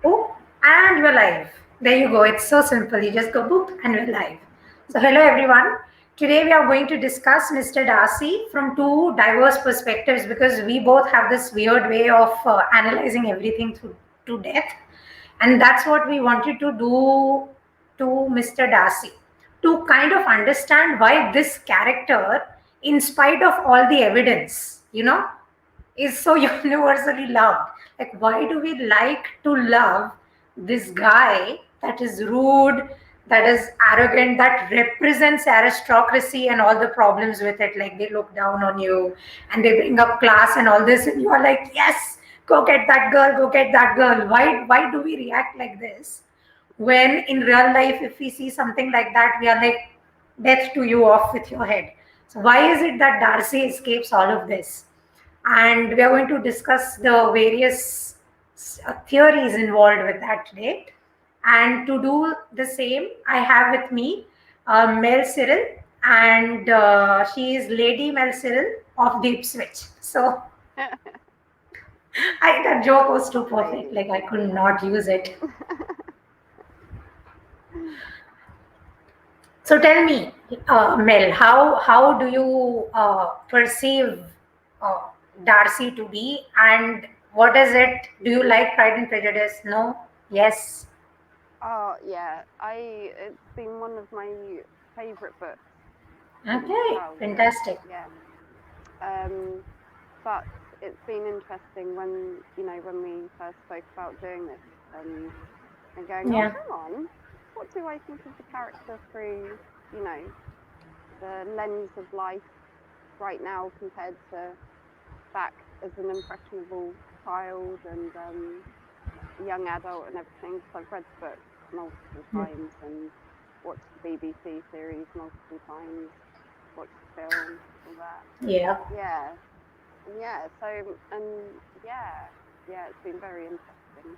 Oh, and you're live. There you go. It's so simple. You just go boop and we're live. So, hello everyone. Today we are going to discuss Mr. Darcy from two diverse perspectives because we both have this weird way of analyzing everything to death. And that's what we wanted to do to Mr. Darcy to kind of understand why this character, in spite of all the evidence, is so universally loved. Like, why do we like to love this guy that is rude, that is arrogant, that represents aristocracy and all the problems with it? Like, they look down on you and they bring up class and all this, and you are like, yes, go get that girl, go get that girl. Why do we react like this? When in real life, if we see something like that, we are like, death to you, off with your head. So, why is it that Darcy escapes all of this? And we are going to discuss the various theories involved with that today. And to do the same, I have with me Mel Cyril, and she is Lady Mel Cyril of Deep Switch. So that joke was too perfect, like I could not use it. So tell me, Mel, how do you perceive Darcy to be, and what is it? Do you like Pride and Prejudice? No? Yes? Oh yeah, it's been one of my favourite books. Okay, fantastic. Yeah. But it's been interesting when we first spoke about doing this and going, Yeah. hang on, what do I think of the character through, the lens of life right now compared to back as an impressionable child and young adult and everything. So I've read the book multiple times and watched the BBC series multiple times, watched the film, all that. Yeah. So it's been very interesting.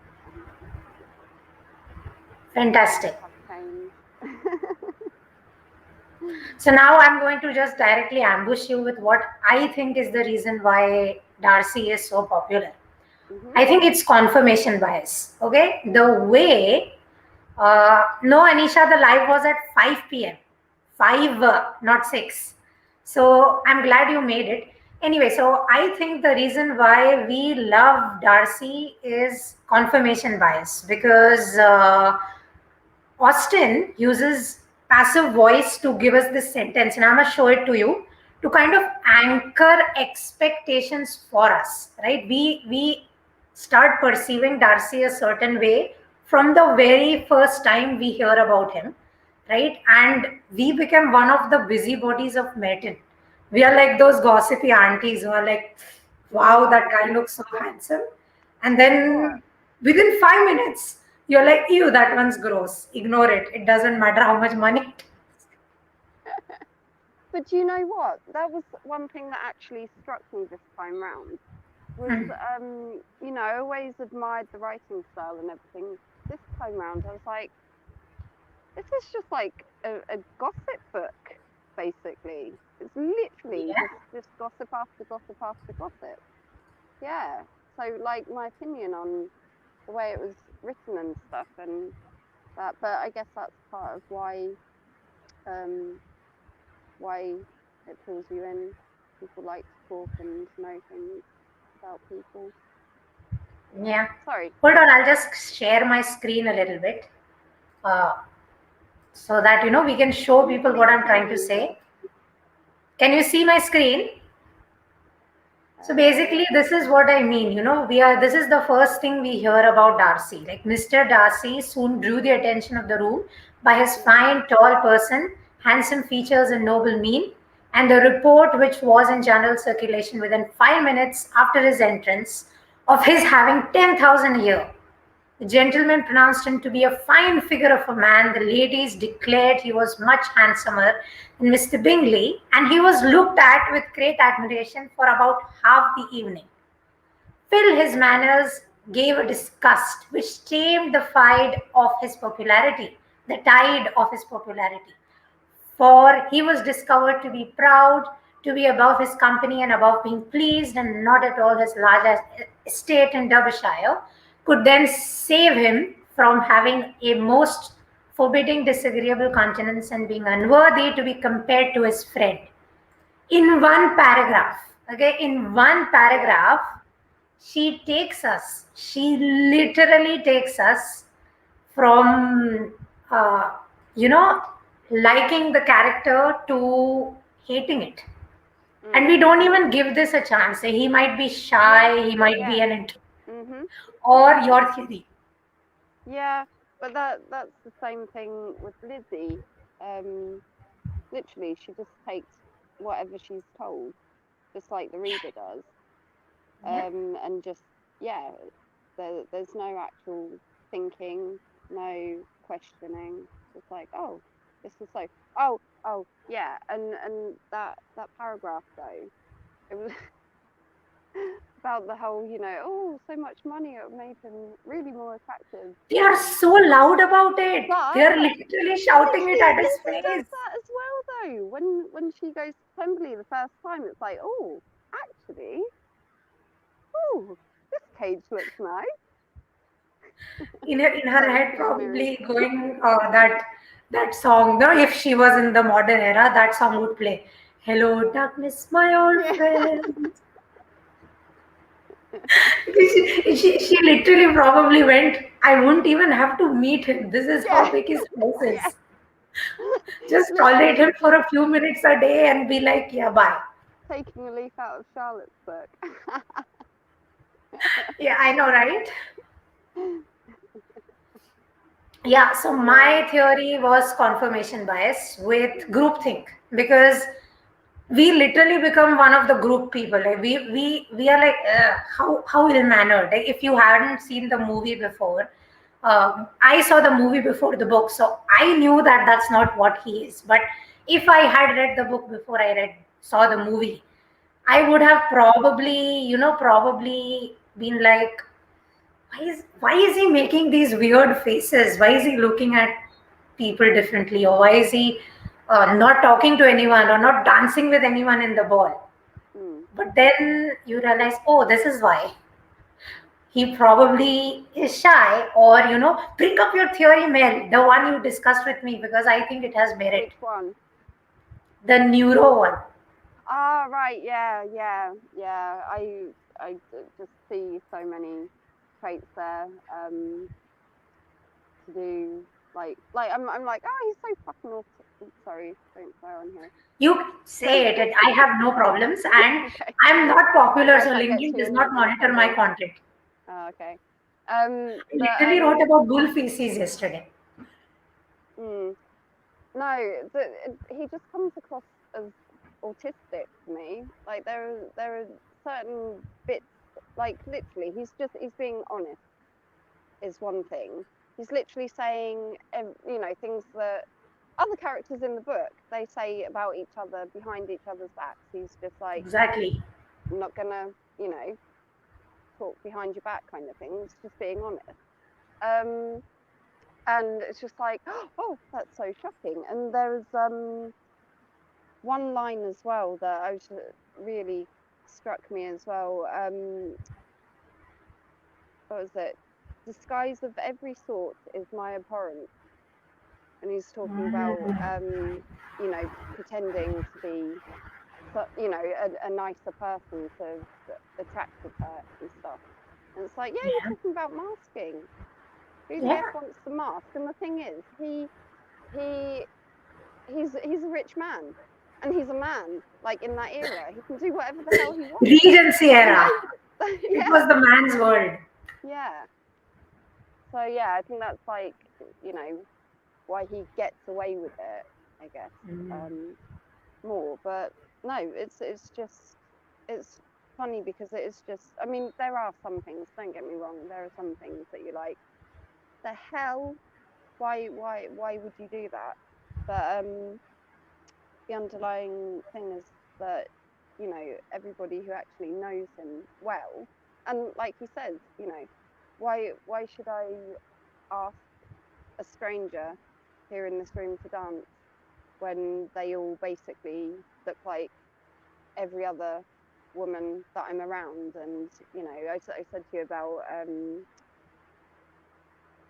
Fantastic. So now I'm going to just directly ambush you with what I think is the reason why Darcy is so popular. I think it's confirmation bias. Okay, the way. No, Anisha, the live was at 5 p.m. 5, not 6. So I'm glad you made it. Anyway, so I think the reason why we love Darcy is confirmation bias because Austen uses passive voice to give us this sentence, and I'm going to show it to you to kind of anchor expectations for us, right? We start perceiving Darcy a certain way from the very first time we hear about him, right? And we become one of the busybodies of Merton. We are like those gossipy aunties who are like, wow, that guy looks so handsome. And then within 5 minutes, you're like, ew, that one's gross. Ignore it. It doesn't matter how much money it is. But you know what? That was one thing that actually struck me this time round. Was I always admired the writing style and everything. This time round, I was like, this is just like a gossip book, basically. It's literally just gossip after gossip after gossip. Yeah. So, like, my opinion on the way it was written and stuff, and that. But I guess that's part of why it pulls you in. People like to talk and know things about people. Yeah. Sorry. Hold on, I'll just share my screen a little bit so that we can show people what I'm trying to say. Can you see my screen? So basically, this is what I mean. This is the first thing we hear about Darcy. Like, Mr. Darcy soon drew the attention of the room by his fine, tall person, handsome features, and noble mien. And the report, which was in general circulation within 5 minutes after his entrance, of his having 10,000 a year. The gentlemen pronounced him to be a fine figure of a man. The ladies declared he was much handsomer than Mr. Bingley, and he was looked at with great admiration for about half the evening. Phil, his manners gave a disgust which tamed the tide of his popularity, For he was discovered to be proud, to be above his company and above being pleased, and not at all his large estate in Derbyshire, could then save him from having a most forbidding, disagreeable countenance and being unworthy to be compared to his friend. In one paragraph, okay, in one paragraph, she literally takes us from, you know, liking the character to hating it. And we don't even give this a chance. He might be shy, he might be an introvert, or your theory. Yeah, but that's the same thing with Lizzie. Literally, she just takes whatever she's told, just like the reader does. Yeah. And just, yeah, there's no actual thinking, no questioning. It's like, oh, this is so. Oh, yeah, and that paragraph though, it was about the whole, oh, so much money, it made him really more attractive. They are so loud about it. But They are literally shouting it at his Lizzie does face. that as well, though. When she goes to Pemberley the first time, it's like, oh, actually, oh, this cage looks nice. In her Sorry, head, she's mirroring. probably going that song. No, if she was in the modern era, that song would play. Hello, darkness, my old friend. She literally probably went. I won't even have to meet him. This is how big his house Yeah. is. Just tolerate him for a few minutes a day and be like, yeah, bye. Taking a leaf out of Charlotte's book. Yeah, I know, right? Yeah, so my theory was confirmation bias with groupthink, because we literally become one of the group people. Like we are like, how ill mannered. Like, if you hadn't seen the movie before, I saw the movie before the book, so I knew that that's not what he is. But if I had read the book before I saw the movie, I would have probably, probably been like, why is he making these weird faces? Why is he looking at people differently? Or why is he not talking to anyone or not dancing with anyone in the ball? But then you realize, oh, this is why. He probably is shy, or, bring up your theory, Mel, the one you discussed with me, because I think it has merit. Which one? The neuro one. Ah, right. Yeah. I just see so many traits there. To do I'm like, oh, he's so fucking awesome. Sorry, don't swear on here. You say it. I have no problems, and Okay. I'm not popular, so That gets LinkedIn you does in not deep monitor my trouble. content. Oh, okay. I But literally wrote about bull feces yesterday. no, he just comes across as autistic to me. Like there are certain bits, like literally, he's being honest is one thing. He's literally saying, things that other characters in the book they say about each other behind each other's backs. He's just like, Exactly. I'm not gonna, talk behind your back kind of thing. It's just being honest. And it's just like, oh, that's so shocking. And there's one line as well that I was really struck me as well. What was it? Disguise of every sort is my abhorrence. And he's talking about, pretending to be, a nicer person to have attracted her and stuff. And it's like, yeah, you're talking about masking. Who the F wants to mask? And the thing is, he's a rich man, and he's a man. Like in that era, he can do whatever the hell he wants. Regency era. Yeah. It was the man's world. Yeah. So yeah, I think that's like, why he gets away with it, I guess, more. But no, it's just, it's funny because it is just, I mean, there are some things, don't get me wrong, there are some things that you're like, the hell, why would you do that? But the underlying thing is that, everybody who actually knows him well, and like he says, why should I ask a stranger here in this room to dance when they all basically look like every other woman that I'm around? And I said to you about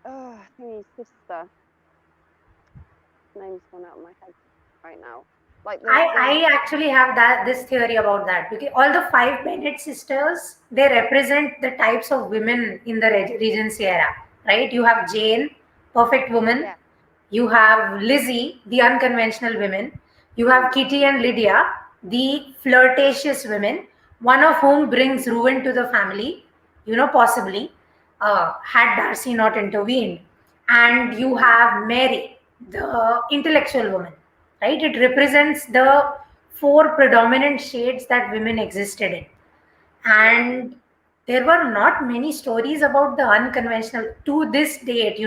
I think his sister. Name's gone out of my head right now. Like I actually have this theory about that because all the five Bennett sisters, they represent the types of women in the Regency era, right? You have Jane, perfect woman. yeah. You have Lizzie, the unconventional women. You have Kitty and Lydia, the flirtatious women, one of whom brings ruin to the family, possibly, had Darcy not intervened. And you have Mary, the intellectual woman, right? It represents the four predominant shades that women existed in. Yeah. And there were not many stories about the unconventional to this date.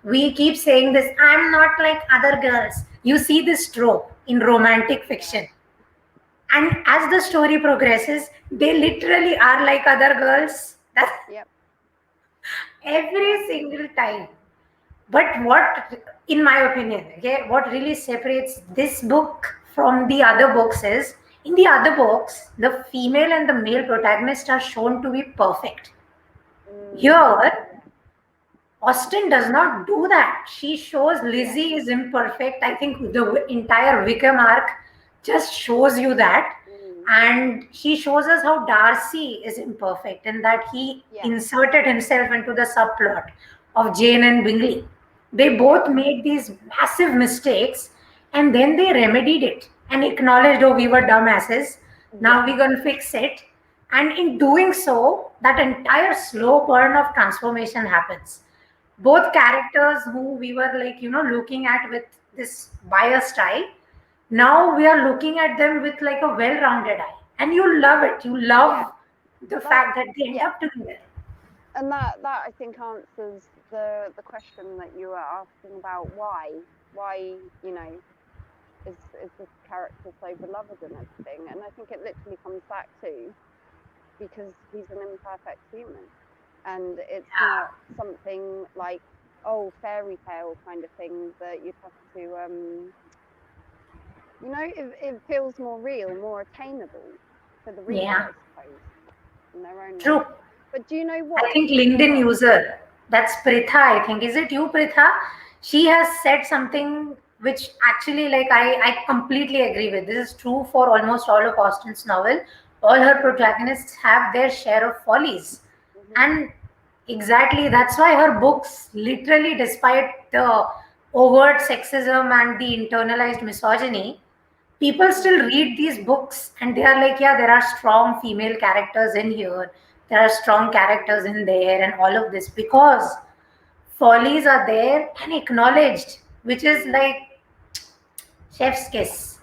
We keep saying this, I'm not like other girls. You see this trope in romantic Yeah. fiction. And as the story progresses, they literally are like other girls. That's Yep. every Yeah. single time. But what, in my opinion, okay, what really separates this book from the other books is in the other books, the female and the male protagonist are shown to be perfect. Here, Yeah. Austen does not do that. She shows Yeah. Lizzie is imperfect. I think the entire Wickham arc just shows you that. And she shows us how Darcy is imperfect and that he Yeah. inserted himself into the subplot of Jane and Bingley. They Yeah. both made these massive mistakes and then they remedied it and acknowledged, oh, we were dumbasses. Yeah. Now we're going to fix it. And in doing so, that entire slow burn of transformation happens. Both characters who we were like, looking at with this biased eye, now we are looking at them with like a well-rounded eye. And you love it. You Yeah. love the That. fact that they end Yeah. up together. And that I think answers the question that you were asking about why is this character so beloved and everything. And I think it literally comes back to because he's an imperfect human, and it's not something like fairy tale kind of thing that you'd have to it feels more real, more attainable for the reader, Yeah, I suppose, in their own way. true. But do you know I what think as LinkedIn well? user, that's Pritha, I think. Is it you, Pritha? She has said something which actually, like, I completely agree with. This is true for almost all of Austen's novel. All her protagonists have their share of follies. Hmm. And exactly that's why her books, literally, despite the overt sexism and the internalized misogyny, people still read these books and they are like, yeah, there are strong female characters in here, there are strong characters in there, and all of this because follies are there and acknowledged, which is like chef's kiss.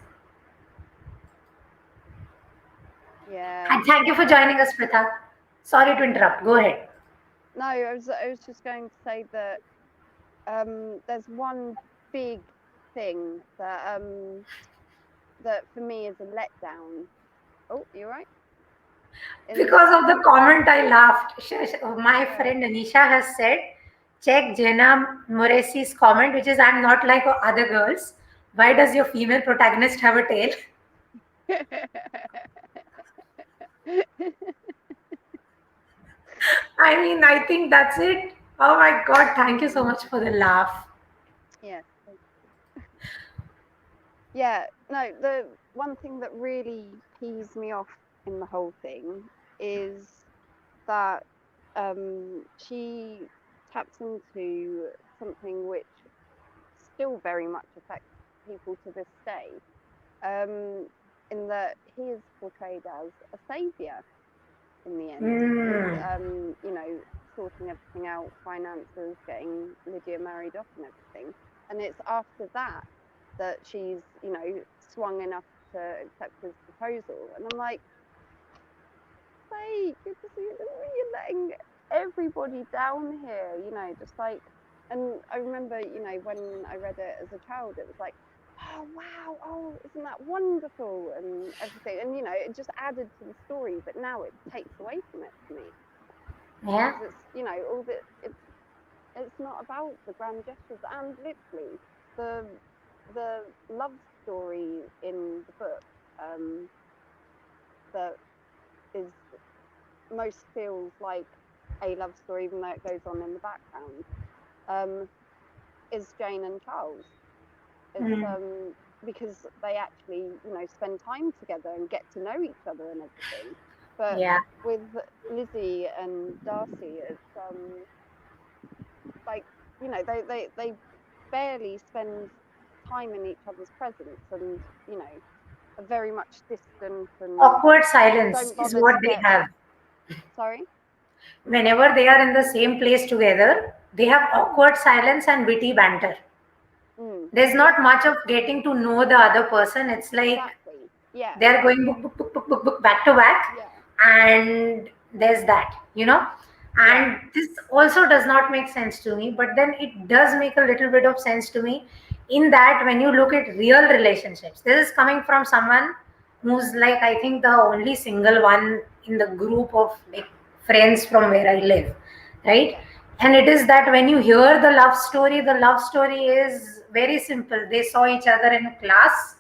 Yeah. And thank you for That, joining us, Pritha. Sorry to interrupt. Go ahead. no, I was just going to say that there's one big thing that for me is a letdown. Oh, you right? In this Because of book. the comment, I laughed. My Oh. friend Anisha has said, check Jenna Moresi's comment, which is, I'm not like other girls. Why does your female protagonist have a tail? I mean, I think that's it. Oh my God, thank you so much for the laugh. Yes. Yeah, no, the one thing that really pees me off in the whole thing is that she taps into something which still very much affects people to this day, um, in that he is portrayed as a savior in the end with Mm, sorting everything out, finances, getting Lydia married off and everything. And it's after that that she's swung enough to accept his proposal. And I'm like, hey, you're letting everybody down here, just like. And I remember, when I read it as a child, it was like, oh wow, oh, isn't that wonderful and everything. And it just added to the story, but now it takes away from it for me yeah. because it's all the it's not about the grand gestures. And literally the love story in the book, that is most feels like a love story, even though it goes on in the background, is Jane and Charles. It's Mm. because they actually, spend time together and get to know each other and everything. But Yeah. with Lizzie and Darcy, it's like, they barely spend time in each other's presence, and are very much distant and Awkward silence don't is bother what to they get. have. Sorry. Whenever they are in the same place together, they have awkward silence and witty banter. There's not Yeah, much of getting to know the other person. It's like exactly. Yeah, they're going book, book, book, book, book, book, back to back, yeah, and there's that, yeah, and this also does not make sense to me, but then it does make a little bit of sense to me, in that when you look at real relationships, this is coming from someone who's like, I think, the only single one in the group of like friends from where I live, right? yeah, And it is that when you hear the love story is very simple. They saw each other in class,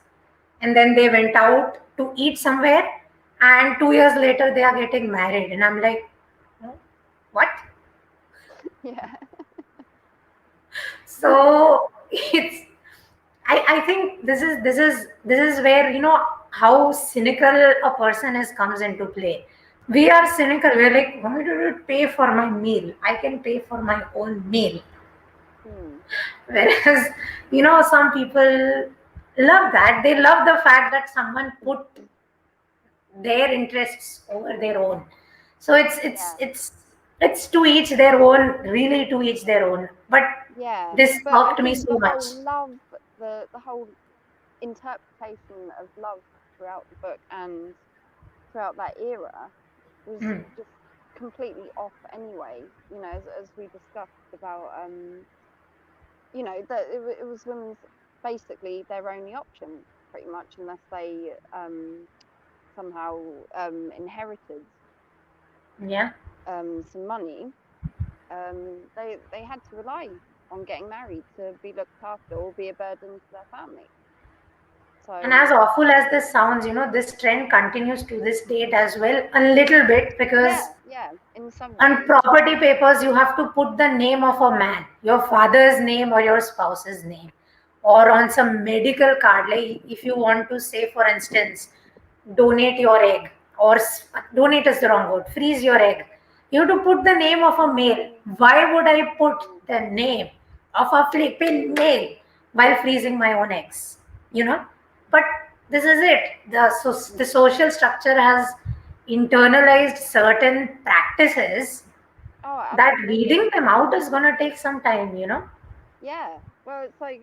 and then they went out to eat somewhere, and 2 years later they are getting married, and I'm like, "Hmm, what?" yeah, So it's, I think this is where, how cynical a person is comes into play. We are cynical. We're like, why do you pay for my meal? I can pay for my own meal. hmm, Whereas, some people love that. They love the fact that someone put their interests over their own. So yeah, it's to each their own, really, to each their own. But yeah. this But I talked me think so the much. whole love, the whole interpretation of love throughout the book and throughout that era was Hmm. just completely off anyway. As we discussed about, that it was women's basically their only option, pretty much, unless they somehow inherited Yeah. some money. They had to rely on getting married to be looked after or be a burden to their family. And So as awful as this sounds, this trend continues to this date as well, a little bit, because yeah, yeah, in some on ways, property papers, you have to put the name of a man, your father's name or your spouse's name, or on some medical card. Like if you want to say, for instance, donate your egg, or donate is the wrong word, freeze your egg. You have to put the name of a male. Why would I put the name of a flipping male while freezing my own eggs? You know, but this is it. The social structure has internalized certain practices oh, that weeding absolutely, them out is going to take some time. yeah. Well, it's like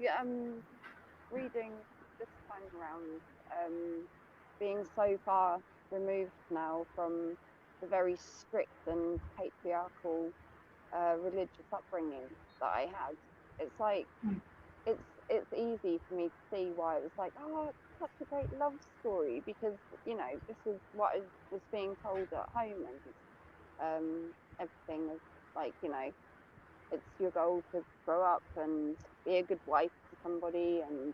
reading this time around, being so far removed now from the very strict and patriarchal religious upbringing that I had. It's like it's easy for me to see why it was like, oh, it's such a great love story, because this is what was being told at home, and everything is like, it's your goal to grow up and be a good wife to somebody and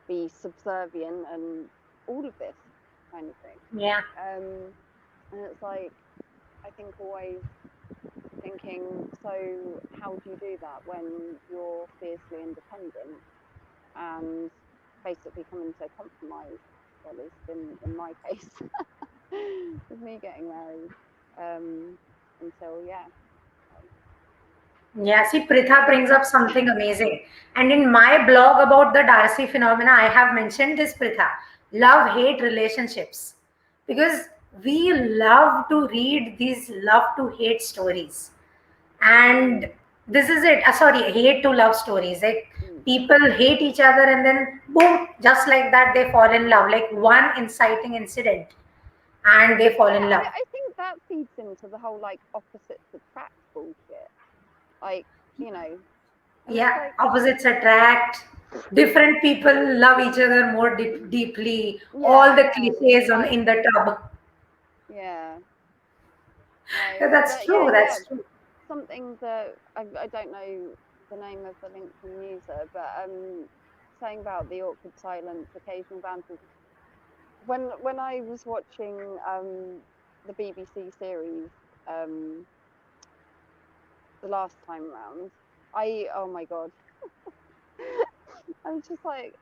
be subservient and all of this kind of thing. Yeah. And it's like, I think always thinking, so how do you do that when you're fiercely independent and basically coming to a compromise? Well, at least in my case, with me getting married. Until, yeah. Yeah, see, Pritha brings up something amazing. And in my blog about the Darcy phenomena, I have mentioned this, Pritha, love hate relationships. Because we love to read these love to hate stories. And Mm, this is it. Sorry, hate to love stories. Like mm. people hate each other, and then boom, just like that, they fall in love. Like one inciting incident, and they fall Yeah, in love. I think that feeds into the whole like opposites attract bullshit. Like, and it's Yeah, like, opposites attract. Different people love each other more deeply. All yeah, the yeah, cliches like, in the tub. yeah, no, Yeah, that's but yeah, true. yeah, That's true. something that I don't know the name of the LinkedIn user, but saying about the awkward silence, occasional banter. When I was watching the BBC series um the last time round, Oh my God. I'm just like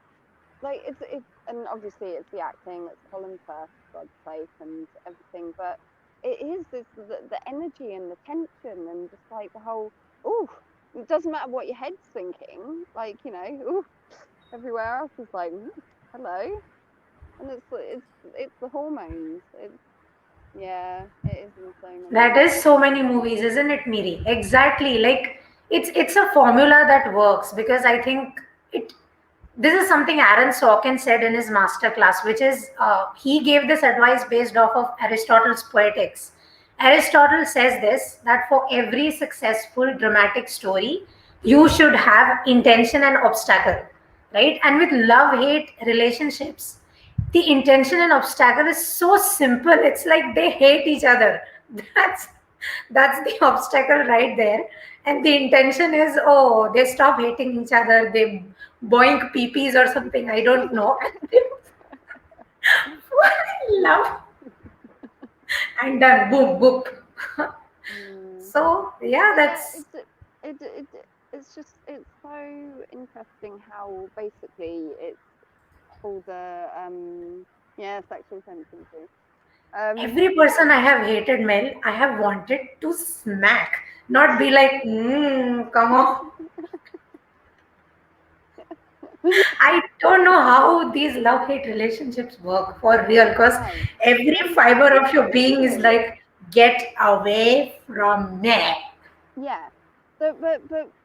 it's and obviously it's the acting, it's Colin Firth, for God's sake, and everything, but it is the energy and the tension and just like the whole, oh, it doesn't matter what your head's thinking, like, ooh, everywhere else is like, hello. And it's the hormones. Yeah, it is in so many That is movies. so many movies, isn't it, Miri? Exactly. Like it's a formula that works because I think it. This is something Aaron Sorkin said in his master class, which is he gave this advice based off of Aristotle's Poetics. Aristotle says this that for every successful dramatic story, you should have intention and obstacle, right? And with love hate relationships, the intention and obstacle is so simple. It's like they hate each other. That's that's the obstacle right there. And the intention is, oh, they stop hating each other. They boink peepees or something. I don't know. Love and done. Boom, boom. Mm. So yeah, Yeah, that's it's so interesting how basically it's all the yeah, sexual tendency. every person I have hated, Mel. I have wanted to smack, not be like, come on. I don't know how these love hate relationships work for real because No, every they fiber of your don't being is really. like, get away from me. Yeah, but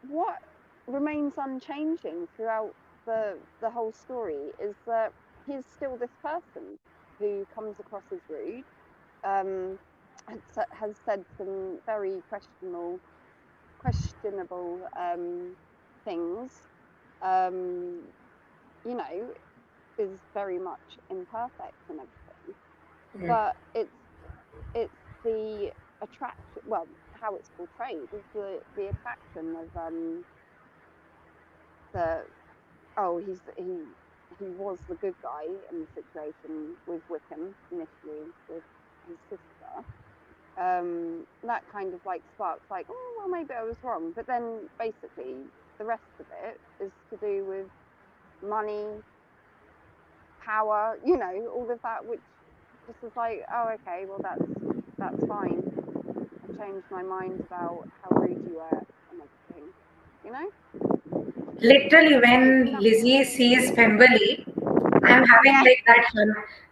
what remains unchanging throughout the whole story is that he's still this person who comes across as rude, um, has said some very questionable things, um, you know, is very much imperfect and everything. Mm. But it's the attraction. Well, how it's portrayed is the attraction of the oh he was the good guy in the situation with Wickham initially with his sister. That kind of like sparks like, oh well, maybe I was wrong, but then basically the rest of it is to do with money, power, all of that, which just is like, oh okay, well that's fine. I've changed my mind about how rude you were and everything, you know? Literally, It's when Lizzie nothing. sees Pemberley, I'm having Yeah, like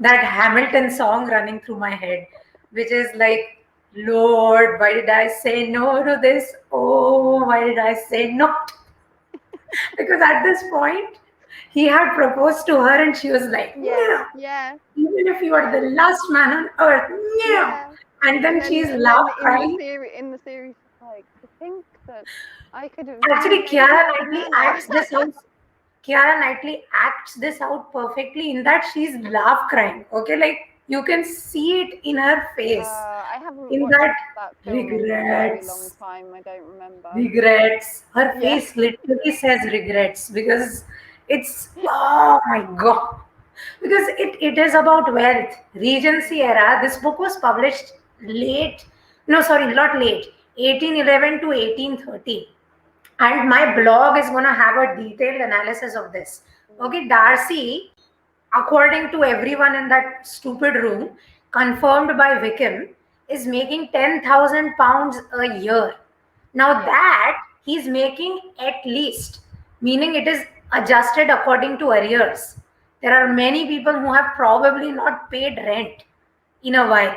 that Hamilton song running through my head, which is like, Lord, why did I say no to this? Oh, why did I say no? Because at this point, he had proposed to her and she was like, yeah, no, yeah, even if you are yeah, the last man on earth, no. yeah. And And then then she's and then laugh crying. in the series, it's like to think that I could have Actually, made you a banana. Kiara Knightley acts this out perfectly in that she's laugh crying. Okay, like you can see it in her face. I haven't In watched that that film in a very long regrets, time. I don't remember. regrets. Her Yeah, face literally says regrets because it's, oh my god. Because it is about wealth. Regency era. This book was published late. No, sorry, not late. 1811 to 1830, and my blog is going to have a detailed analysis of this. mm, Okay, Darcy, according to everyone in that stupid room, confirmed by Wickham, is making £10,000 a year. Now yeah, that he's making at least, meaning it is adjusted according to arrears. There are many people who have probably not paid rent in a while.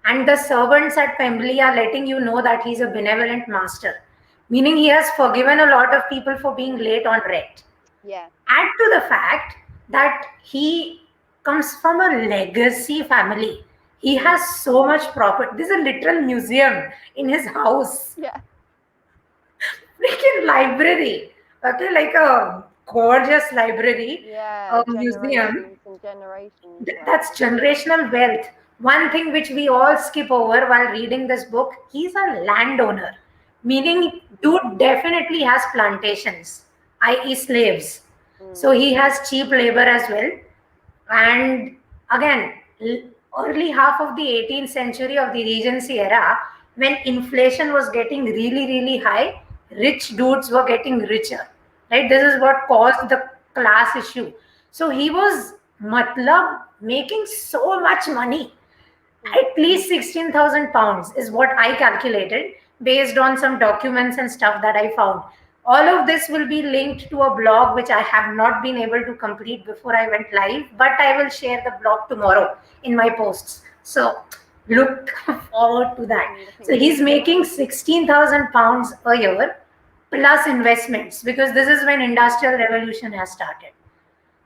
And the servants at Pemberley are letting you know that he's a benevolent master, meaning he has forgiven a lot of people for being late on rent. yeah, Add to the fact that he comes from a legacy family. He has mm, so much property. There's a literal museum in his house, yeah, freaking library. Okay, like a gorgeous library, yeah. a museum. Generations and generations worth. That's generational wealth. One thing which we all skip over while reading this book, he's a landowner, meaning dude definitely has plantations, i.e., slaves. So Mm, he has cheap labor as well. And again, early half of the 18th century of the Regency era, when inflation was getting really, really high, rich dudes were getting richer, right? This is what caused the class issue. So he was matlab making so much money. At least 16,000 pounds is what I calculated based on some documents and stuff that I found. All of this will be linked to a blog which I have not been able to complete before I went live, but I will share the blog tomorrow in my posts. So look forward to that. So he's making 16,000 pounds a year plus investments, because this is when industrial revolution has started.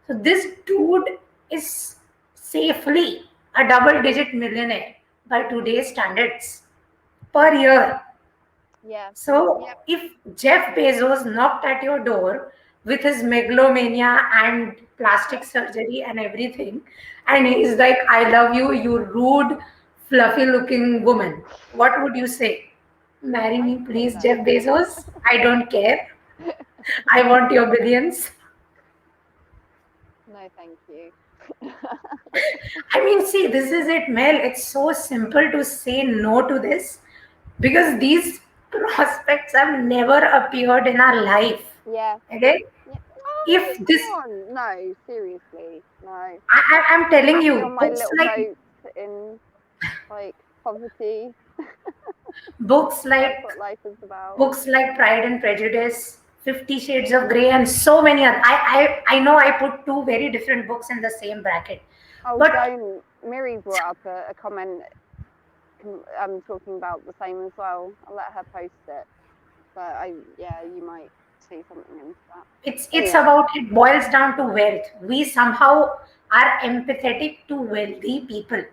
So this dude is safely a double digit millionaire by today's standards per year. Yeah. So if Jeff Bezos knocked at your door with his megalomania and plastic surgery and everything, and he's like, I love you, you rude, fluffy looking woman, what would you say? Marry me, please, Jeff Bezos. I don't care. I want your billions. No, thank you. I mean, see, this is it, Mel. It's so simple to say no to this because these prospects have never appeared in our life. Yeah. Okay? Yeah. Oh, If this, come on. No, seriously, no. I'm telling Acting you, on my little notes in like poverty. books like That's what life is about. books like Pride and Prejudice, 50 Shades of Grey, and so many other. I know I put two very different books in the same bracket. Oh, But don't. Miri brought up a comment talking about the same as well. I'll let her post it. But you might see something into that. it's about, it boils down to wealth. We somehow are empathetic to wealthy people.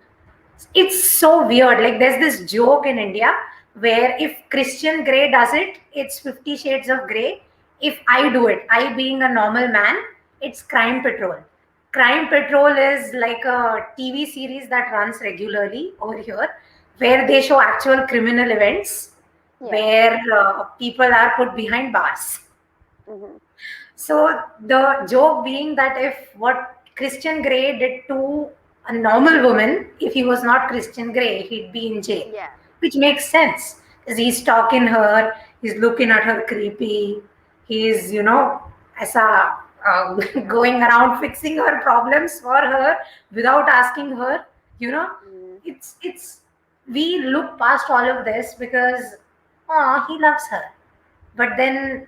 It's so weird. Like there's this joke in India where if Christian Grey does it, it's 50 Shades of Grey. If I do it, I being a normal man, it's Crime Patrol. Crime Patrol is like a TV series that runs regularly over here where they show actual criminal events where people are put behind bars. So the joke being that if what Christian Grey did to a normal woman, if he was not Christian Grey, he'd be in jail. Yeah. Which makes sense. Because he's stalking her, he's looking at her creepy, he's, as a going around fixing her problems for her without asking her, it's we look past all of this because he loves her. But then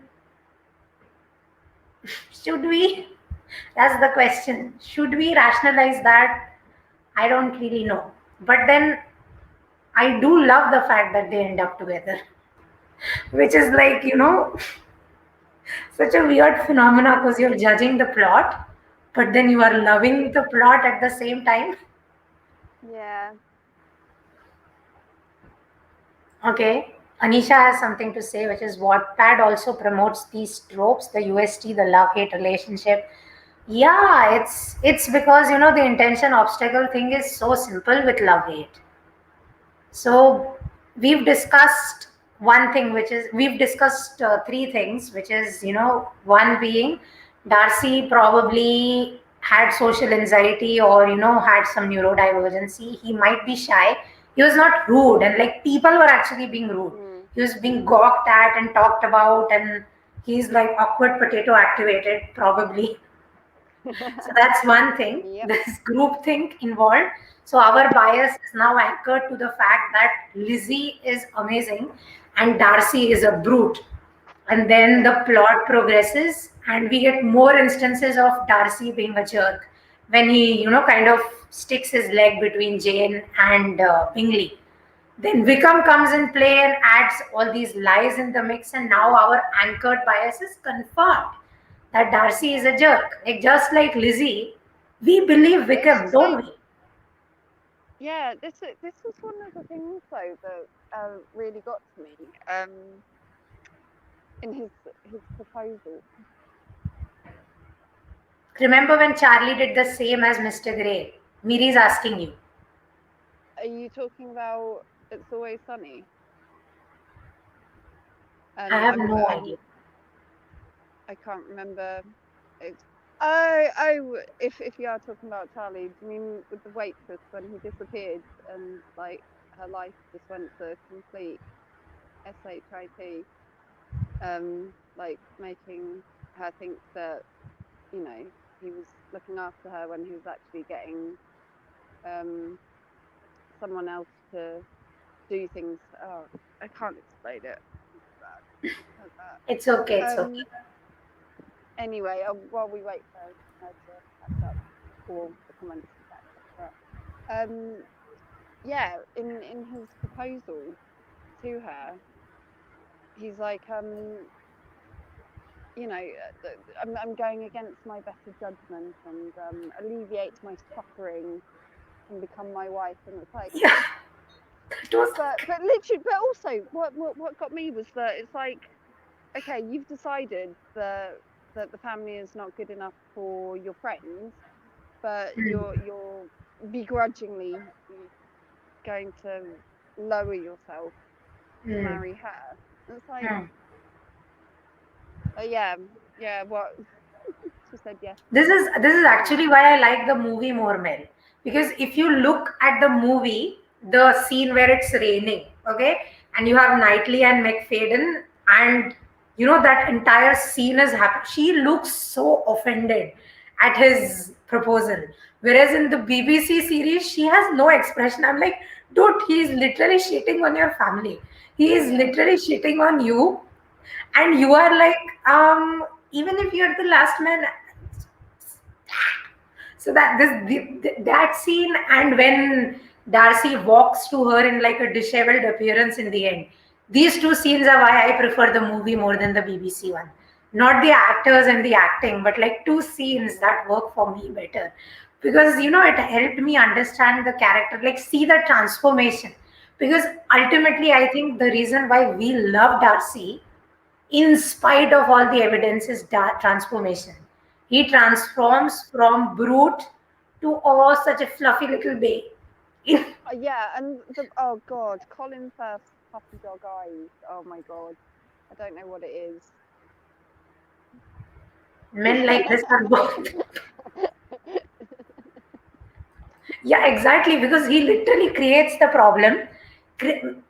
should we? That's the question. Should we rationalize that? I don't really know. But then I do love the fact that they end up together, which is like, such a weird phenomena because you're judging the plot, but then you are loving the plot at the same time. Yeah. Okay. Anisha has something to say, which is Wattpad also promotes these tropes, the UST, the love-hate relationship. Yeah, it's because the intention obstacle thing is so simple with love-hate. So we've discussed one thing, which is we've discussed three things, which is one being Darcy probably had social anxiety or had some neurodivergency. He might be shy. He was not rude, and like people were actually being rude. He was being gawked at and talked about, and he's like awkward potato activated probably. So that's one thing. There's groupthink involved. So our bias is now anchored to the fact that Lizzie is amazing and Darcy is a brute. And then the plot progresses and we get more instances of Darcy being a jerk when he, kind of sticks his leg between Jane and Bingley. Then Wickham comes in play and adds all these lies in the mix, and now our anchored bias is confirmed that Darcy is a jerk. Like just like Lizzie, we believe Wickham, don't we? Yeah, this was one of the things though that really got to me in his proposal. Remember when Charlie did the same as Mr. Grey? Miri's asking you. Are you talking about It's Always Sunny? I have no idea. I can't remember. If you are talking about Charlie, do you mean with the waitress when he disappeared and like her life just went to complete shit? like making her think that, you know, he was looking after her when he was actually getting someone else to do things. Oh, I can't explain it. Like It's okay. that. It's okay. Anyway, while we wait for her to catch up or the comments to catch up, yeah, in his proposal to her, he's like, you know, I'm going against my better judgment and alleviate my suffering and become my wife. And it's like, Yeah, it was. but literally, but also, what got me was that it's like, okay, you've decided that the family is not good enough for your friends, but you're begrudgingly going to lower yourself to Mm. marry her. And it's like, Mm. yeah, yeah, what she said yes. This is actually why I like the movie more, Mel. Because if you look at the movie, the scene where it's raining, okay, and you have Knightley and McFadden, and that entire scene is happening. She looks so offended at his proposal. Whereas in the BBC series, she has no expression. I'm like, dude, he is literally shitting on your family. He is Yeah, literally shitting on you, and you are like, even if you're the last man. So that scene, and when Darcy walks to her in like a disheveled appearance in the end, these two scenes are why I prefer the movie more than the BBC one. Not the actors and the acting, but like two scenes yeah, that work for me better, because it helped me understand the character, like see the transformation. Because ultimately, I think the reason why we love Darcy, in spite of all the evidence, is transformation. He transforms from brute to such a fluffy little bay. yeah. And the oh god, Colin Firth's puppy dog eyes. Oh my god, I don't know what it is. Men like this are both. Yeah, exactly, because he literally creates the problem,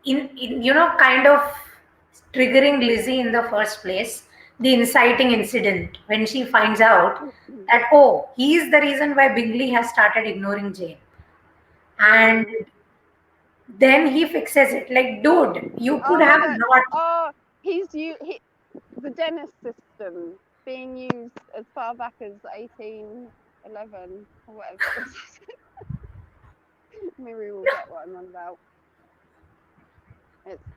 in kind of triggering Lizzie in the first place, the inciting incident when she finds out that, oh, he is the reason why Bingley has started ignoring Jane. And Mm. then he fixes it. Like, dude, you could Oh have no. not. Oh, the Dennis system being used as far back as 1811 or whatever it was. Miri will get what I'm on about.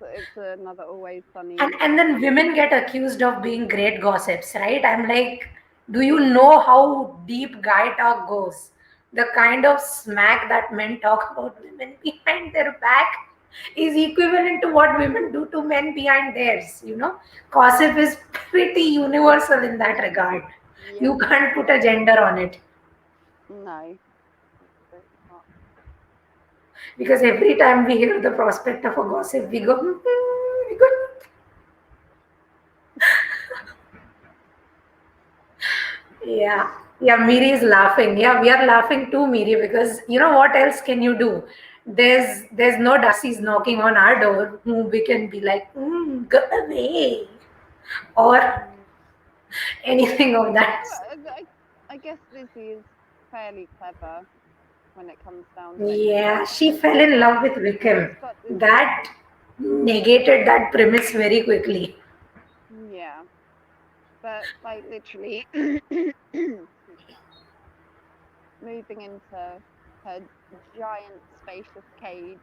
It's another always and sunny. and then women get accused of being great gossips, right? I'm like, do you know how deep guy talk goes? The kind of smack that men talk about women behind their back is equivalent to what women do to men behind theirs. Gossip is pretty universal in that regard. Yep. You can't put a gender on it, No, absolutely not. because every time we hear the prospect of a gossip, we go, we go. Yeah, yeah, Miri is laughing. Yeah, we are laughing too, Miri, because what else can you do? There's no Darcy's knocking on our door who we can be like, go away, or Mm. anything of that. Well, I guess Lizzie is fairly clever when it comes down to it. Yeah, she fell She's in got love with Wickham. she's got this. That negated that premise very quickly. Yeah, but like literally moving into her giant spacious cage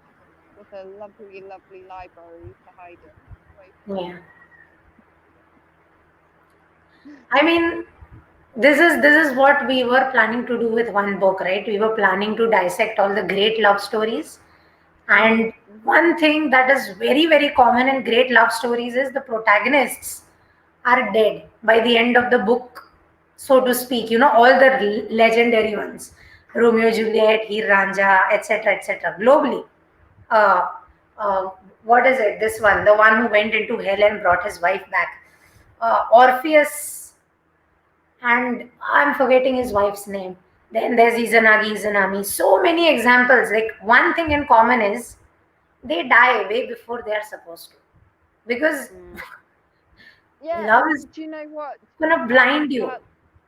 with a lovely, lovely library to hide it away from. Yeah, I mean, this is what we were planning to do with one book, right? We were planning to dissect all the great love stories. And Mhm. one thing that is very, very common in great love stories is the protagonists are dead by the end of the book, so to speak. All the legendary ones, Romeo, Juliet, Heer Ranja, etc., etc. Globally. Uh, uh, what is it? This one, the one who went into hell and brought his wife back. Orpheus, and I'm forgetting his wife's name. Then there's Izanagi, Izanami. So many examples. Like, one thing in common is they die way before they are supposed to. Because Mm. Yeah, Love and is do you know what? gonna That blind you that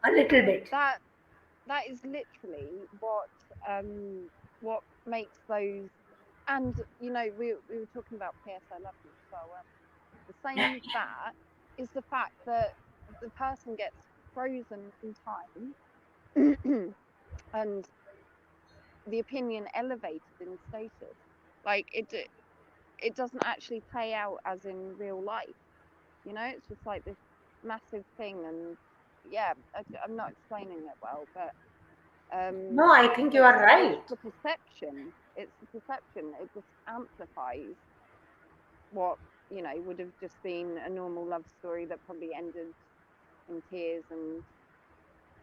a little bit. that that is literally what makes those. And we were talking about PS I Love You as well, weren't we? The same with that is the fact that the person gets frozen in time and the opinion elevated in status. Like it doesn't actually play out as in real life. It's just like this massive thing. And yeah, I'm not explaining it well, but No, I think you it's are right. the perception. It's the perception. It just amplifies what would have just been a normal love story that probably ended in tears and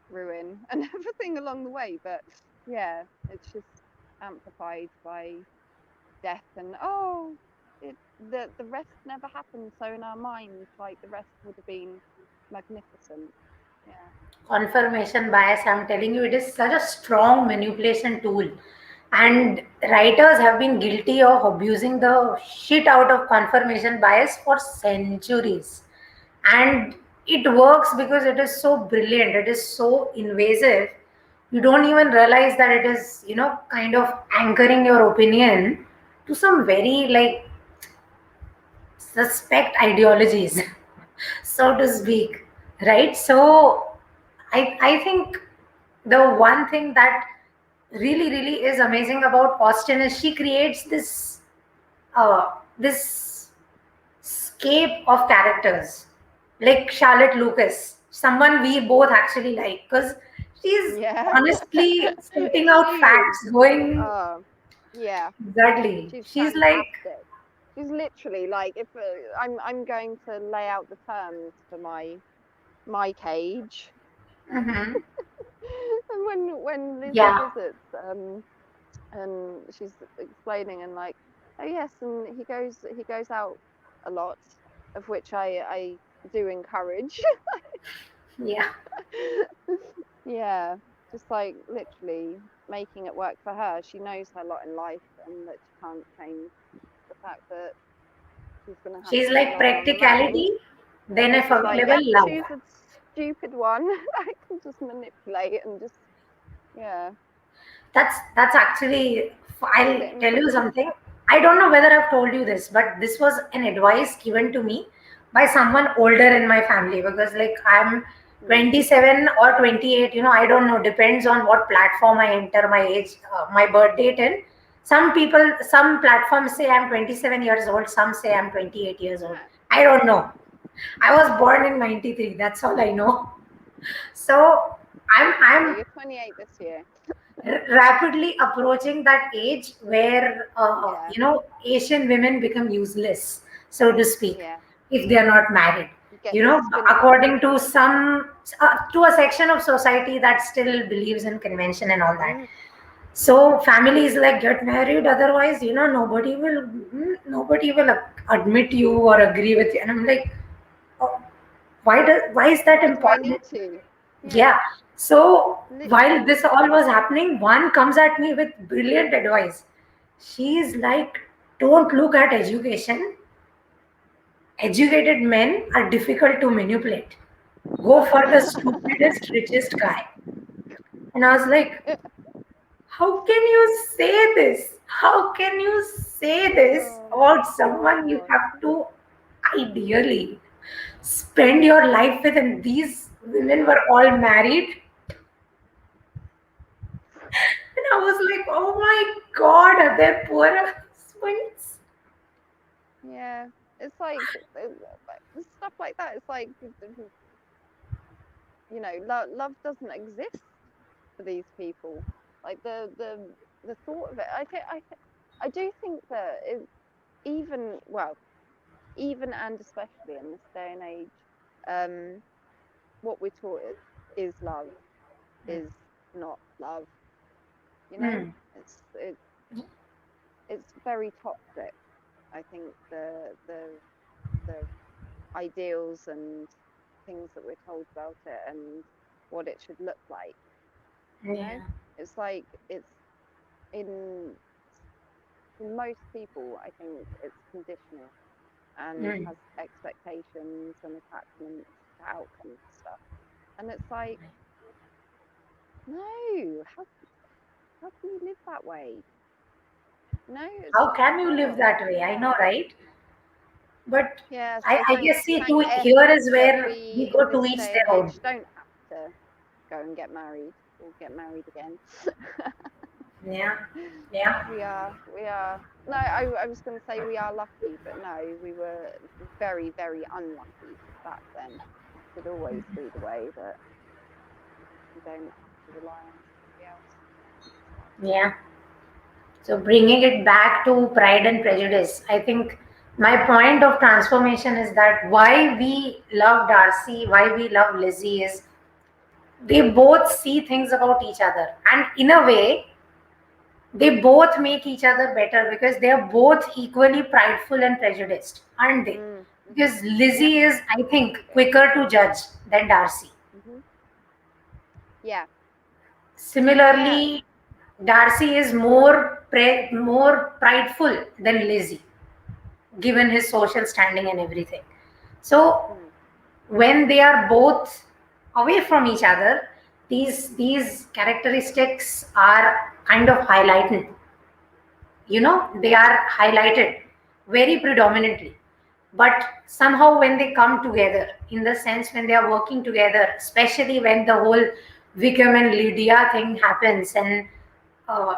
ruin and everything along the way. But yeah, it's just amplified by death. And the rest never happened, so in our minds, like, the rest would have been magnificent. Yeah. Confirmation bias, I'm telling you, it is such a strong manipulation tool. And writers have been guilty of abusing the shit out of confirmation bias for centuries. And it works because it is so brilliant, it is so invasive. You don't even realize that it is, kind of anchoring your opinion to some very like suspect ideologies, so to speak. Right? So I think the one thing that really, really is amazing about Austen is she creates this scape of characters, like Charlotte Lucas, someone we both actually like, because she's Yeah. honestly spitting out She is. facts, going Oh, yeah. exactly. She's She's like, fantastic. She's literally like, if I'm going to lay out the terms for my cage. mhm, And when Lizzie yeah, visits, and she's explaining, and like, oh yes, and he goes out a lot, of which I do encourage. yeah. Yeah, just like literally making it work for her. She knows her lot in life, and that she can't change the fact that she's gonna have She's to be like going on a man. practicality, then And a she's like, available yep, love. choose a stupid one. I can just manipulate and just, yeah, That's actually. keep I'll it in tell you check. something. I don't know whether I've told you this, but this was an advice given to me by someone older in my family, because like I'm Mm. 27 or 28. I don't know. Depends on what platform I enter my age, my birth date in. Some people, some platforms say I'm 27 years old. Some say I'm 28 years old. Yeah. I don't know. I was born in 93. That's all I know. So Well, I'm you're 28 this year. rapidly approaching that age where Yeah, Asian women become useless, so to speak, yeah. if they are not married. You get You know, disfigured. according to some to a section of society that still believes in convention and all that. Mm. So families like get married, otherwise nobody will admit you or agree with you. And I'm like, oh, why is that Why do I important? need to? Yeah. Yeah, So while literally. this all was happening, one comes at me with brilliant advice. She's like, don't look at education. Educated men are difficult to manipulate. Go for the stupidest, richest guy. And I was like, how can you say this? How can you say this Oh my about someone you god. have to ideally spend your life with? And these women were all married. And I was like, oh my God, are there poor husbands? Yeah, it's like stuff like that. It's like, love doesn't exist for these people. Like the thought of it. I do think that even and especially in this day and age, um, what we're taught is love is not love. You know, Hmm. it's it, it's very toxic. I think the ideals and things that we're told about it and what it should look like. You know, Yeah. it's like it's in most people. I think it's conditional. and Mm. has expectations and attachments to outcomes and stuff. And it's like, no, how can you live that way? No, it's How just can you live not. that way? I Yeah. know, right? But Yeah, I, so I guess, see, thank F here is that where we we go in to this each day and their own. age don't have to go and get married or get married again. Yeah, yeah, we are. No, I was going to say we are lucky, but no, we were very, very unlucky back then. It should always be the way that you don't have to rely on somebody else. yeah. So bringing it back to Pride and Prejudice, I think my point of transformation is that why we love Darcy, why we love Lizzie is they both see things about each other, and in a way, they both make each other better because they are both equally prideful and prejudiced, aren't they? Mm-hmm. Because Yep, Lizzie is, I think, absolutely. quicker to judge than Darcy. Mm-hmm. Yeah, yeah, Similarly, Darcy is more prideful than Lizzie, given his social standing and everything. So mm, when they are both away from each other, these characteristics are kind of highlighted. They are highlighted very predominantly. But somehow when they come together, in the sense when they are working together, especially when the whole Wickham and Lydia thing happens, and uh,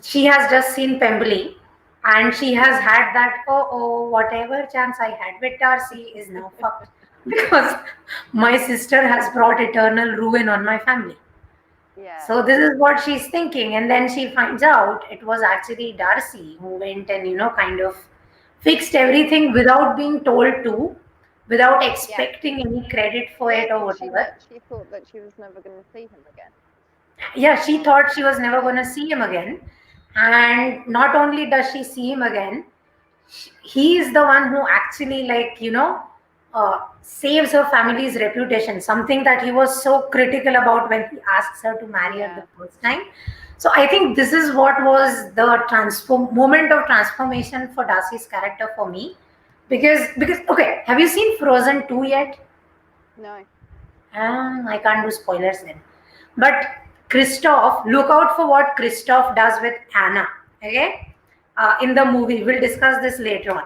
she has just seen Pemberley, and she has had that, whatever chance I had with Darcy is now fucked because my sister has brought eternal ruin on my family. yeah, So this is what she's thinking, and then she finds out it was actually Darcy who went and kind of fixed everything without being told to, without yeah, expecting any credit for yeah. it or Because whatever. she thought that she was never going to see him again. Yeah, she thought she was never Yeah, going to see him again, and not only does she see him again, he is the one who actually, like, saves her family's reputation, something that he was so critical about when he asks her to marry her the yeah. first time. So I think this is what was the transform moment of transformation for Darcy's character for me, because okay, have you seen Frozen 2 yet? No. I can't do spoilers then. But Christoph, look out for what Christoph does with Anna. Okay, in the movie, we'll discuss this later on.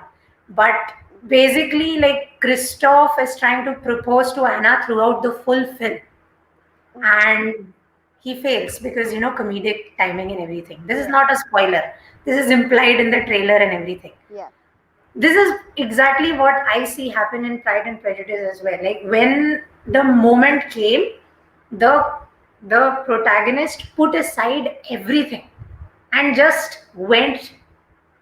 But Mm-hmm. basically, like Christoph is trying to propose to Anna throughout the full film, Mm-hmm. and he fails because comedic timing and everything. This is Yeah, not a spoiler. This is implied in the trailer and everything. yeah, This is exactly what I see happen in Pride and Prejudice as well. Like when the moment came, the the protagonist put aside everything and just went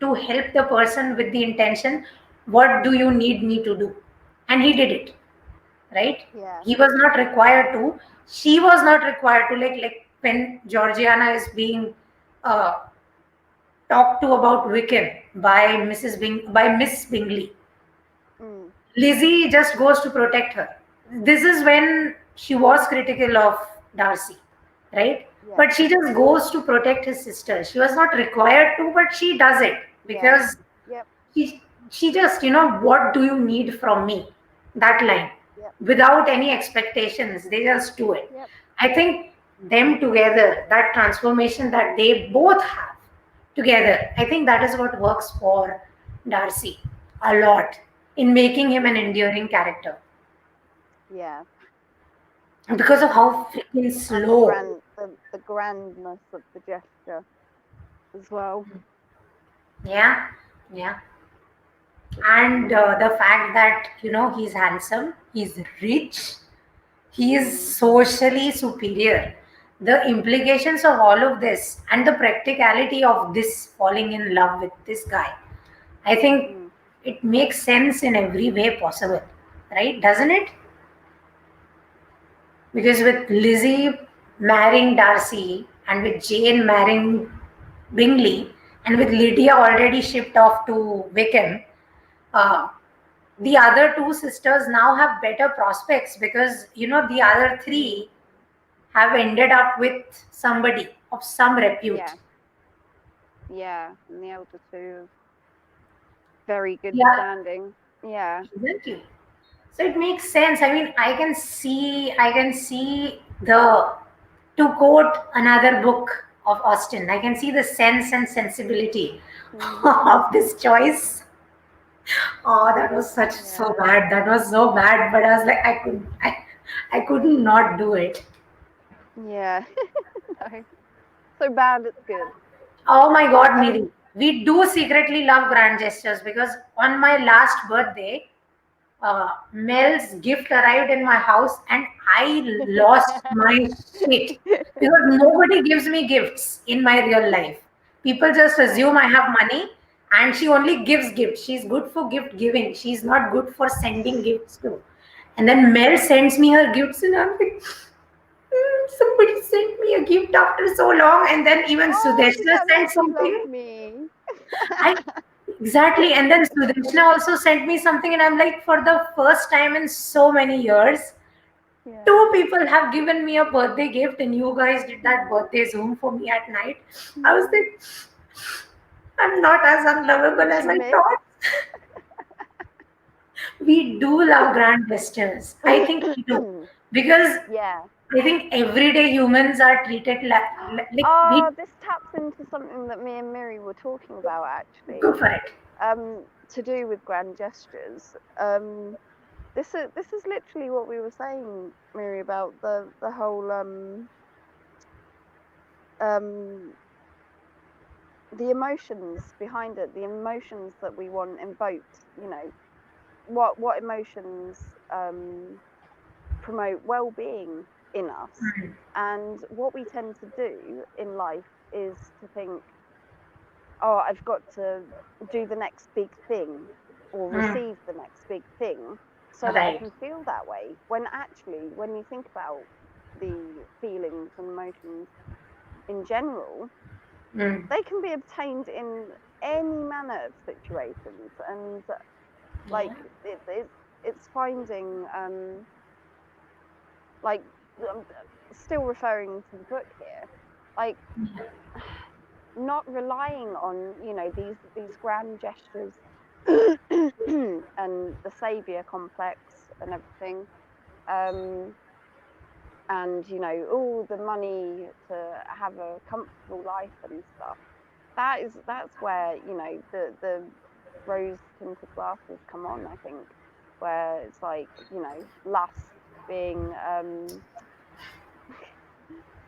to help the person with the intention, what do you need me to do? And he did it, right? yeah, He was not required to. She was not required to. Like when Georgiana is being uh, talked to about Wickham by Miss Bingley, mm, Lizzie just goes to protect her. This is when she was critical of Darcy, right? yeah, But she just goes to protect his sister. She was not required to, but she does it yeah, because yep, she just, what do you need from me? That line. yep, Without any expectations, they just do it. yep, I think them together, that transformation that they both have together, I think that is what works for Darcy a lot in making him an mm-hmm. enduring character Yeah, because of yeah. how freaking And slow. the grandness of the gesture as well. Yeah, yeah. And the fact that he's handsome, he's rich, he is Mm, socially superior. The implications of all of this and the practicality of this falling in love with this guy, I think mm, it makes sense in every way possible, right? Doesn't it? Because with Lizzie marrying Darcy and with Jane marrying Bingley and with Lydia already shipped off to Wickham, uh, the other two sisters now have better prospects because the other mm, three have ended up with somebody of some repute. yeah, yeah. And the elder two of very good Yeah, standing. Yeah. isn't you? So it makes sense. I mean, I can see the, to quote another book of Austen, I can see the sense and sensibility Mm, of this choice. Oh, that was so yeah. bad. That was so bad. But I was like, I couldn't not do it. Yeah. No. So bad it's good. Oh my God, Miri. Um. We do secretly love grand gestures because on my last birthday, Mel's gift arrived in my house and I lost my shit because nobody gives me gifts in my real life. People just assume I have money and she only gives gifts. She's good for gift giving. She's not good for sending gifts to. And then Mel sends me her gifts and I'm like, somebody sent me a gift after so long. And then even Oh, did Sudeshna that sent make you love something. me? I exactly, and then Sudeshna also sent me something, and I'm like, for the first time in so many years, Yeah. two people have given me a birthday gift, and you guys did that birthday Zoom for me at night. I was Mm. like, I'm not as unlovable Did as you I miss? thought. We do love grand gestures. I think we do because Yeah. I think everyday humans are treated like we Oh, this taps into something that me and Miri were talking about go actually. for it. To do with grand gestures. This is literally what we were saying, Miri, about the whole um the emotions behind it, the emotions that we want invoked. You know, what emotions promote well-being in us, Mm, and what we tend to do in life is to think, oh, I've got to do the next big thing or mm, receive the next big thing so that I right. can feel that way. When actually, when you think about the feelings and emotions in general, Mm, they can be obtained in any manner of situations. And yeah. like it's finding like I'm still referring to the book here, like not relying on these grand gestures and the savior complex and everything, um and all the money to have a comfortable life and stuff. That's where the rose tinted glasses come on, I think, where it's like lust being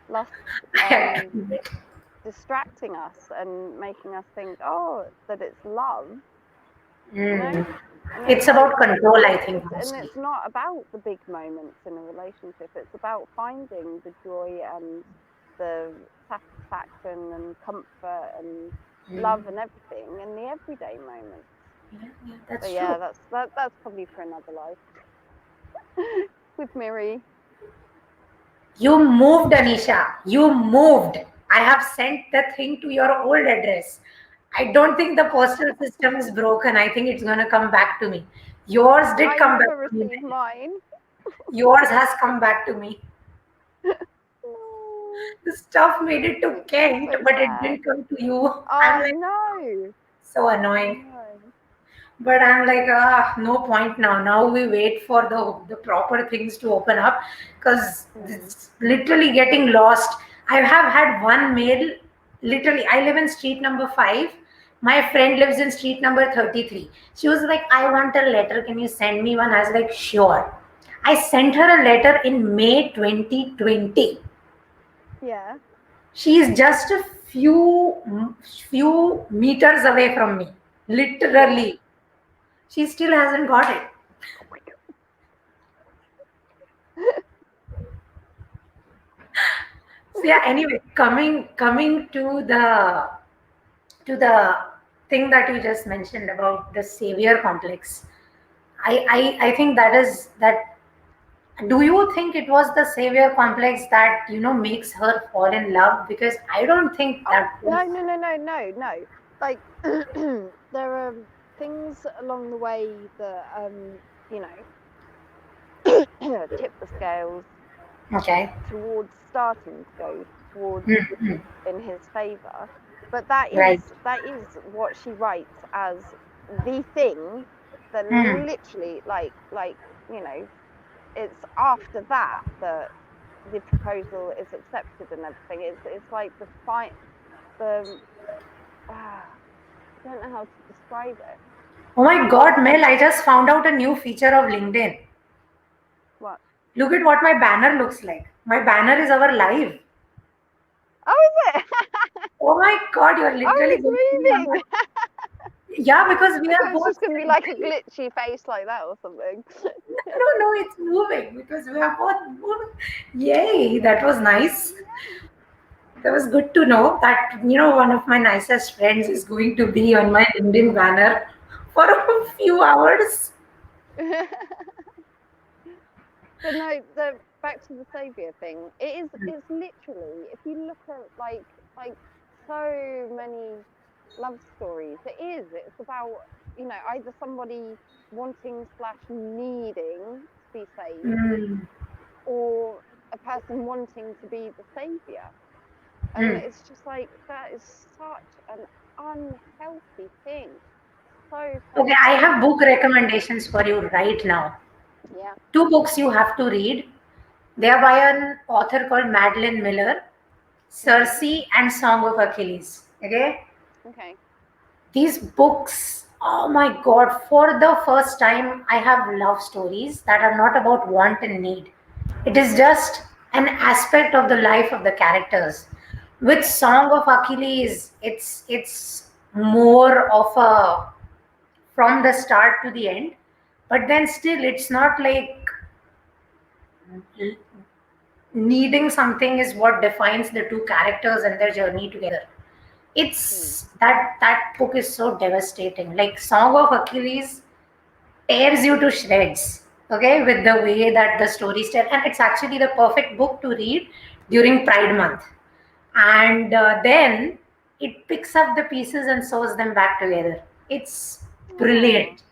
lust I um agree. distracting us and making us think, oh, that it's love, you know? Mm. And it's It's like about control, I think, and mostly. it's not about the big moments in a relationship. It's about finding the joy and the satisfaction and comfort and Mm. love and everything in the everyday moments. Yeah, yeah, that's But true. yeah, that's probably for another life with Miri. You moved, Anisha. You moved. I have sent the thing to your old address. I don't think the postal system is broken. I think it's going to come back to me. Yours did I come never back to me. received mine. Yours has come back to me. No, The stuff made it to Kent, so but it sad. didn't come to you. I'm I like, know. so I annoying. know. But I'm like, no point now. Now we wait for the proper things to open up because Mm. it's literally getting lost. I have had one mail. Literally, I live in street number 5. My friend lives in street number 33. She was like, I want a letter. Can you send me one? I was like, sure. I sent her a letter in May 2020. Yeah. She is just a few meters away from me. Yeah. Literally. She still hasn't got it. Oh my So yeah, anyway, coming to the thing that you just mentioned about the savior complex. I think that is that. Do you think it was the savior complex that makes her fall in love? Because I don't think Oh, that was. no, no, no, no, no, no. Like, there are things along the way that, you tip the scales Okay. towards starting to go towards Hmm. in his favor. But that Right. is that is what she writes as the thing. then literally you know, it's after that that the proposal is accepted and everything. It's like the I don't know how to describe it. Oh my God, Mel, I just found out a new feature of LinkedIn. What? Look at what my banner looks like. My banner is our live. Oh, is it? Oh my God, you're literally Oh, it's moving. Yeah, because we I are thought it was both. just going to be like a glitchy face like that or something. No, it's moving because we are both moving. Yay, that was nice. That was good to know that, one of my nicest friends is going to be on my LinkedIn banner for a few hours. But no, the back to the savior thing. It's literally, if you look at like so many love stories, it's about, either somebody wanting slash needing to be saved, Mm, or a person wanting to be the savior. And mm. it's just like, that is such an unhealthy thing. So Okay, I painful. have book recommendations for you right now. Yeah. Two books you have to read. They are by an author called Madeline Miller, Mhm. Circe and Song of Achilles. Okay, Okay. these books, oh my God, for the first time, I have love stories that are not about want and need. It is just an aspect of the life of the characters. With Song of Achilles, it's more of a from the start to the end, but then still it's not like needing something is what defines the two characters and their journey together. Mm. It's that book is so devastating. Like Song of Achilles tears you to shreds. Okay, with the way that the story is told, and it's actually the perfect book to read during Pride Month. And then it picks up the pieces and sews them back together. It's Oh. brilliant.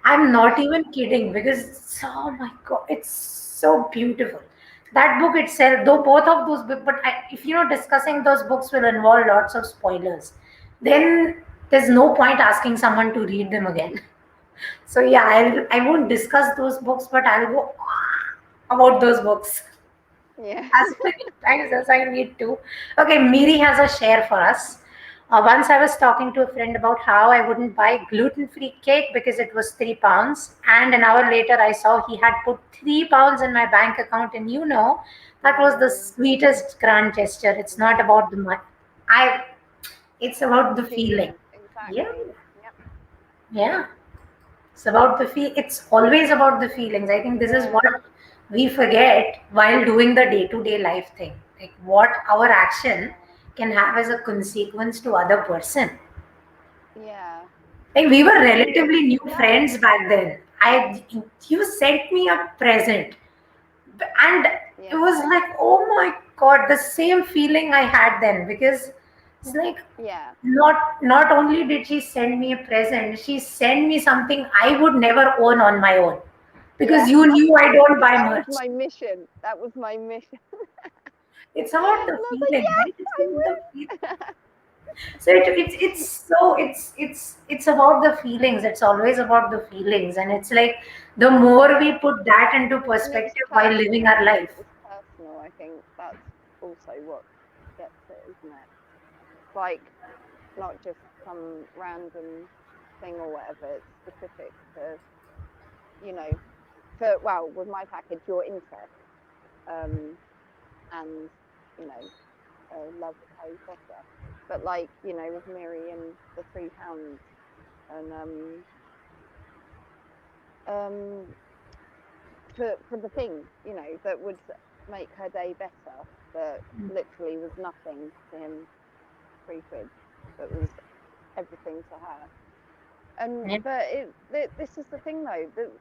I'm not even kidding because oh my God, it's so beautiful. That book itself, though both of those books, but if discussing those books will involve lots of spoilers, then there's no point asking someone to read them again. So yeah, I won't discuss those books, but I'll go about those books Yeah. as many times as I need to. Okay, Miri has a share for us. Once I was talking to a friend about how I wouldn't buy gluten-free cake because it was £3, and an hour later I saw he had put £3 in my bank account, and that was the Mm, sweetest grand gesture. It's not yeah. about the money. I. It's about The the feeling. feeling. Yeah, Exactly. Yep. yeah. It's about the feel. It's always about the feelings. I think this is Yeah. what we forget while doing the day-to-day life thing. Like what our action can have as a consequence to other person. Yeah. Like we were And relatively new that, friends back then. You sent me a present, and it yeah. was like, oh my God, the same feeling I had then because it's like Yeah. not only did she send me a present, she sent me something I would never own on my own because Yeah. you knew I don't buy That was much. my mission. That was my mission. It's about And the I was like, feeling, right? yes, It's I about the feeling. would. So it's about the feelings. It's always about the feelings, and it's like the more we Yeah. put that into And it's perspective while living personal. our life. It's personal. I think that's also what gets it, isn't it? Like, not just some random thing or whatever. It's specific to, you know, well, with my package, your interest, and you know, love of Harry Potter. But like, with Miri and the £3, and um, for the thing, that would make her day better, that literally was nothing to him, £3, that was everything to her. And Yeah. but this is the thing though, that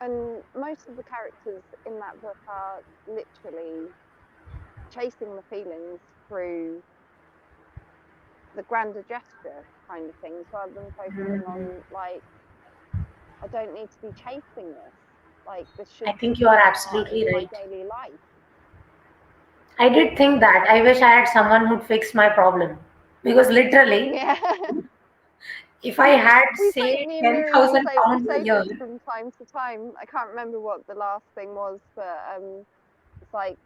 and most of the characters in that book are literally chasing the feelings through the grander gesture kind of things, rather than focusing Mhm. on, like, I don't need to be chasing this. Like, this I should think you be are a part of absolutely my right. daily life. I did think that. I wish I had someone who'd fix my problem. Because literally, Yeah. If I had, We say, me and Miri, £10,000 we a say year, this from time to time. I can't remember what the last thing was, but it's like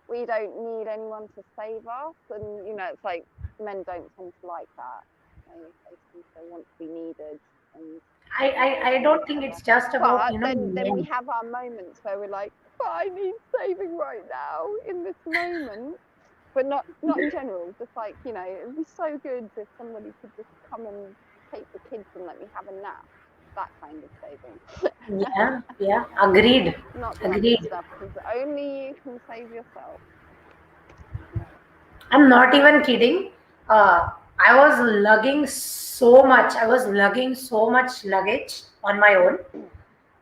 we don't need anyone to save us, and it's like men don't tend to like that. They tend to want to be needed and I don't think it's just about, but then we men. have our moments where we're like, but I need saving right now in this moment. But not in general. Just like, it'd be so good if somebody could just come and take the kids and let me have a nap. That kind of saving. Yeah, yeah, agreed, Not the other agreed. stuff, because only you can save yourself. I'm not even kidding. I was lugging so much. I was lugging so much luggage on my own,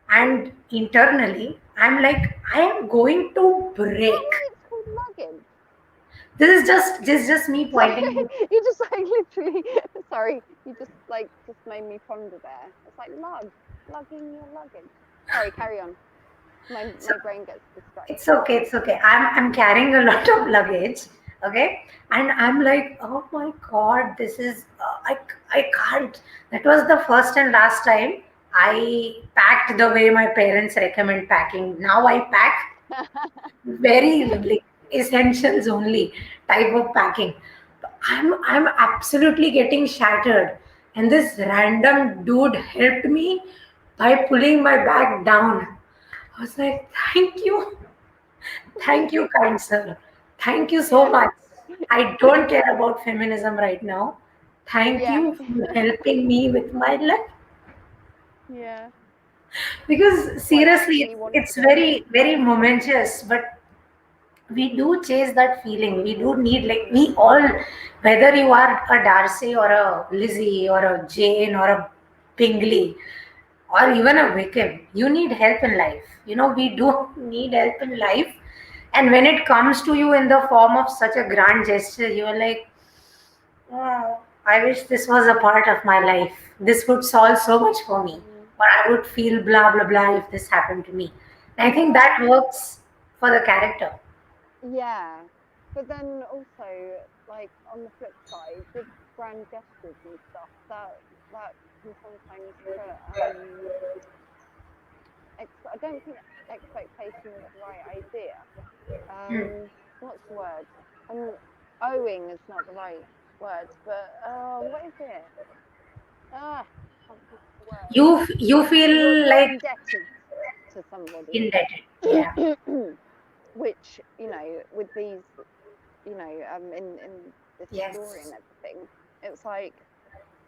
and internally, I'm like, I am going to Is that break. why it's called luggage? This is just me Sorry, pointing. you just like literally. Sorry, you just made me ponder there. It's like lugging your luggage. Sorry, carry on. So My brain gets it's distracted. okay, it's okay. I'm carrying a lot of luggage, okay, and I'm like, oh my god, this is I can't. That was the first and last time I packed the way my parents recommend packing. Now I pack very like essentials only type of packing. I'm absolutely getting shattered, and this random dude helped me by pulling my bag down. I was like, thank you, kind sir. Thank you so Yeah, much. I don't care about feminism right now. Thank yeah, you for helping me with my life. yeah. Because What I seriously, actually it's wanted it. very, very momentous, but we do chase that feeling. We do need, like, we Mm, all, whether you are a Darcy or a Lizzie or a Jane or a Bingley or even a Wickham, you need help in life. We do need help in life. And when it comes to you in the form of such a grand gesture, you're like, oh, I wish this was a part of my life. This would solve so much for me. mm. Or I would feel blah, blah, blah if this happened to me. And I think that works for the character. Yeah, but then also, like on the flip side, with grand gestures and stuff, that can sometimes put I don't think expectation is the right idea. Hmm. What's the word? Um, owing is not the right word, but what is it? Ah, can't think of the word. You feel You're like indebted to somebody, indebted. Yeah. which with these in this story Yes. and everything, it's like,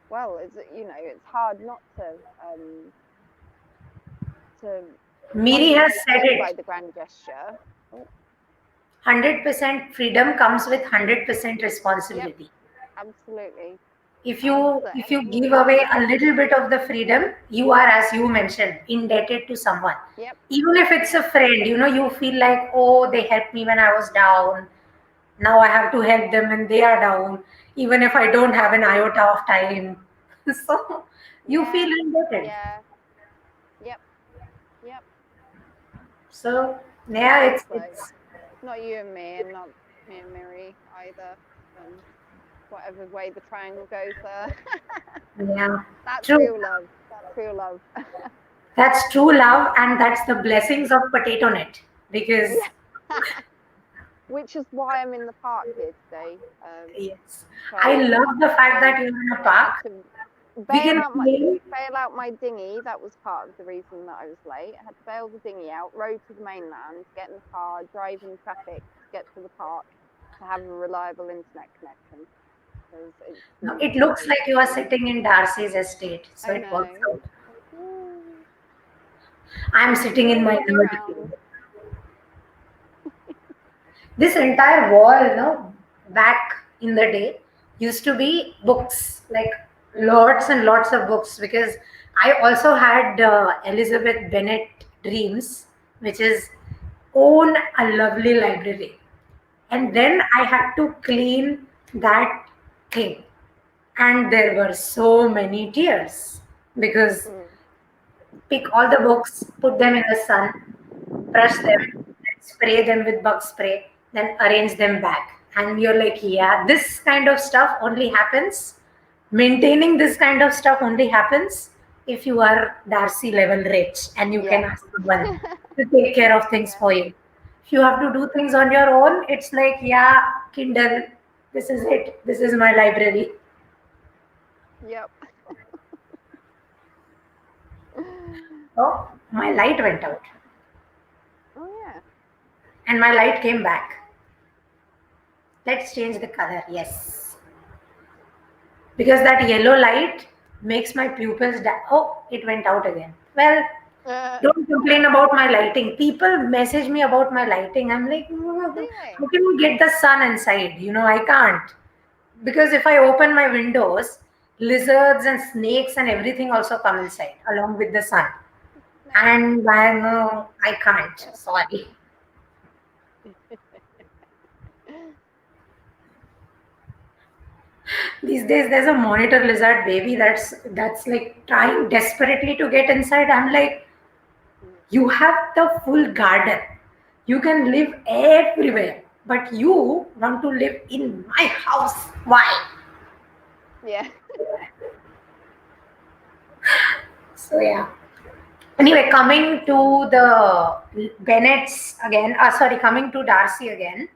well, it's hard not to want Miri to has take said over by it. the grand gesture. Oh, 100% freedom comes with 100% yep, responsibility. absolutely. if you if you give Absolutely. away a little bit of the freedom, you are, as you mentioned, indebted to someone. Yep, Even if it's a yep, friend, you feel like, oh, they helped me when I was down. Now I have to help them when they are down, even if I don't have an iota of time. So you feel yeah, indebted. yeah, yep, yep. So I yeah, think it's so. it's Not you and me, and not me and Miri either. Um, whatever way the triangle goes there. yeah, That's true. real love. That's real love. That's true love, and that's the blessings of potato net. Because Yeah. Which is why I'm in the park here today. yes, I So love the fact I that you're in a I had park. to We can claim. bail out my dinghy. That was part of the reason that I was late. I had to bail the dinghy out, row to the mainland, get in the car, drive in traffic to get to the park to have a reliable internet connection because it's No, been it looks very like you are choppy. sitting in Darcy's estate, so I it works know. out. Ooh, I'm sitting in my rolling nerd around. cave. This entire wall, back in the day, used to be books, like lots and lots of books. Because I also had Elizabeth Bennet dreams, which is own a lovely library, and Mm, then I had to clean that thing, and there were so many tears because mm. pick all the books, put them in the sun, brush them, then spray them with bug spray, then arrange them back. And you're like, yeah, this kind of stuff only happens Maintaining this kind of stuff only happens if you are Darcy level rich and you can Yeah. ask someone to take care of things Yeah. for you. If you have to do things on your own, it's like, yeah, Kindle, this is it. This is my library. Yep. Oh, my light went out Oh yeah. and my light came back. Let's change the color. Yes. Because that yellow light makes my pupils. Oh, it went out again. Well, don't complain about my lighting. People message me about my lighting. I'm like, Do how they? can you get the sun inside? I can't. Because if I open my windows, lizards and snakes and everything also come inside along with the sun. Snake. And I can't. Sorry. These days there's a monitor lizard baby that's like trying desperately to get inside. I'm like, you have the full garden. You can live everywhere. But you want to live in my house. Why? Yeah. So yeah. Anyway, coming to the Bennets again, sorry, coming to Darcy again,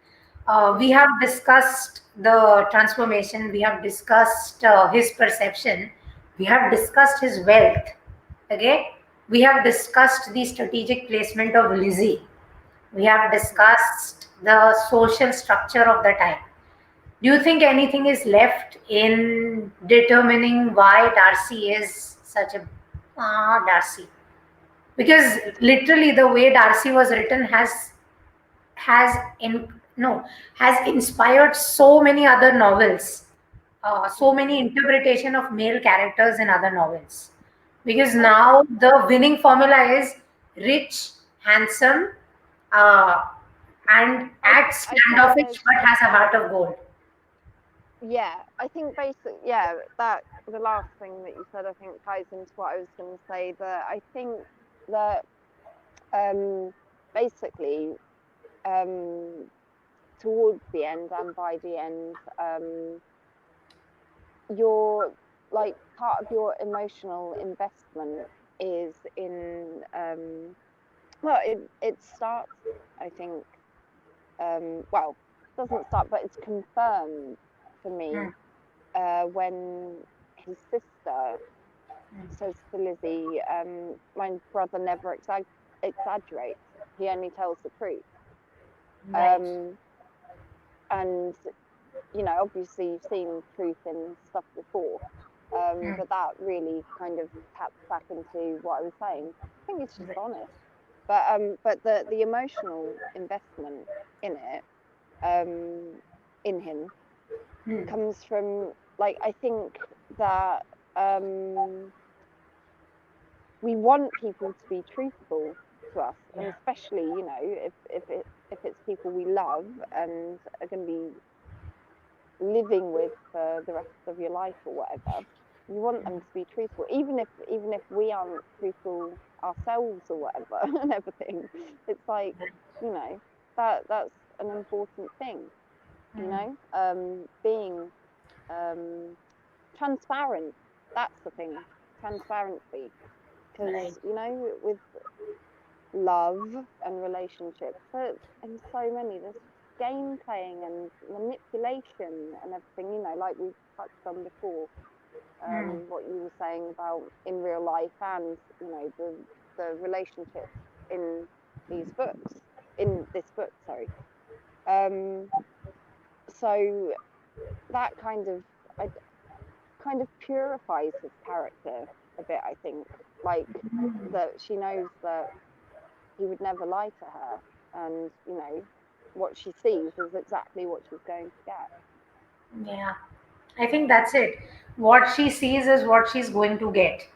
we Mm. have discussed the transformation, we have discussed his perception, we have discussed his wealth, okay? We have discussed the strategic placement of Lizzie, we have Mhm. discussed the social structure of the time. Do you think anything is left in determining why Darcy is such a Darcy? Because literally the way Darcy was written has in no has inspired so many other novels, so many Mm. interpretation of male characters in other novels. Because I now the winning formula is rich, handsome, uh, and acts I think there's standoffish but has a heart of gold. yeah, I think basically yeah, that the last thing that you said I think ties into what I was going to say, that I think that um basically um towards the end and by the end your like part of your emotional investment is in well it starts I think well doesn't start but it's confirmed for me Hmm, when his sister says to Lizzie, my brother never exaggerates, he only tells the truth. right. um and obviously you've seen truth in stuff before, Hmm, but that really kind of taps back into what I was saying. I think it's just right. honest, but the emotional investment in it, in him, Hmm, comes from like I think that um, we want people to be truthful to us, and yeah. especially if it's people we love and are going to be living with for the rest of your life or whatever. You want them to be truthful, even if we aren't truthful ourselves or whatever and everything. It's like that's an important thing. Hmm, Being um, transparent. That's the thing. Transparency, right. because with love and relationships, and so many there's game playing and manipulation and everything. Like we've touched on before, Hmm, what you were saying about in real life and the relationships in this book, sorry. Um so that I kind of purifies his character a bit, I think. Like that she knows that he would never lie to her, and what she sees is exactly what she's going to get. yeah. I think that's it. What she sees is what she's going to get.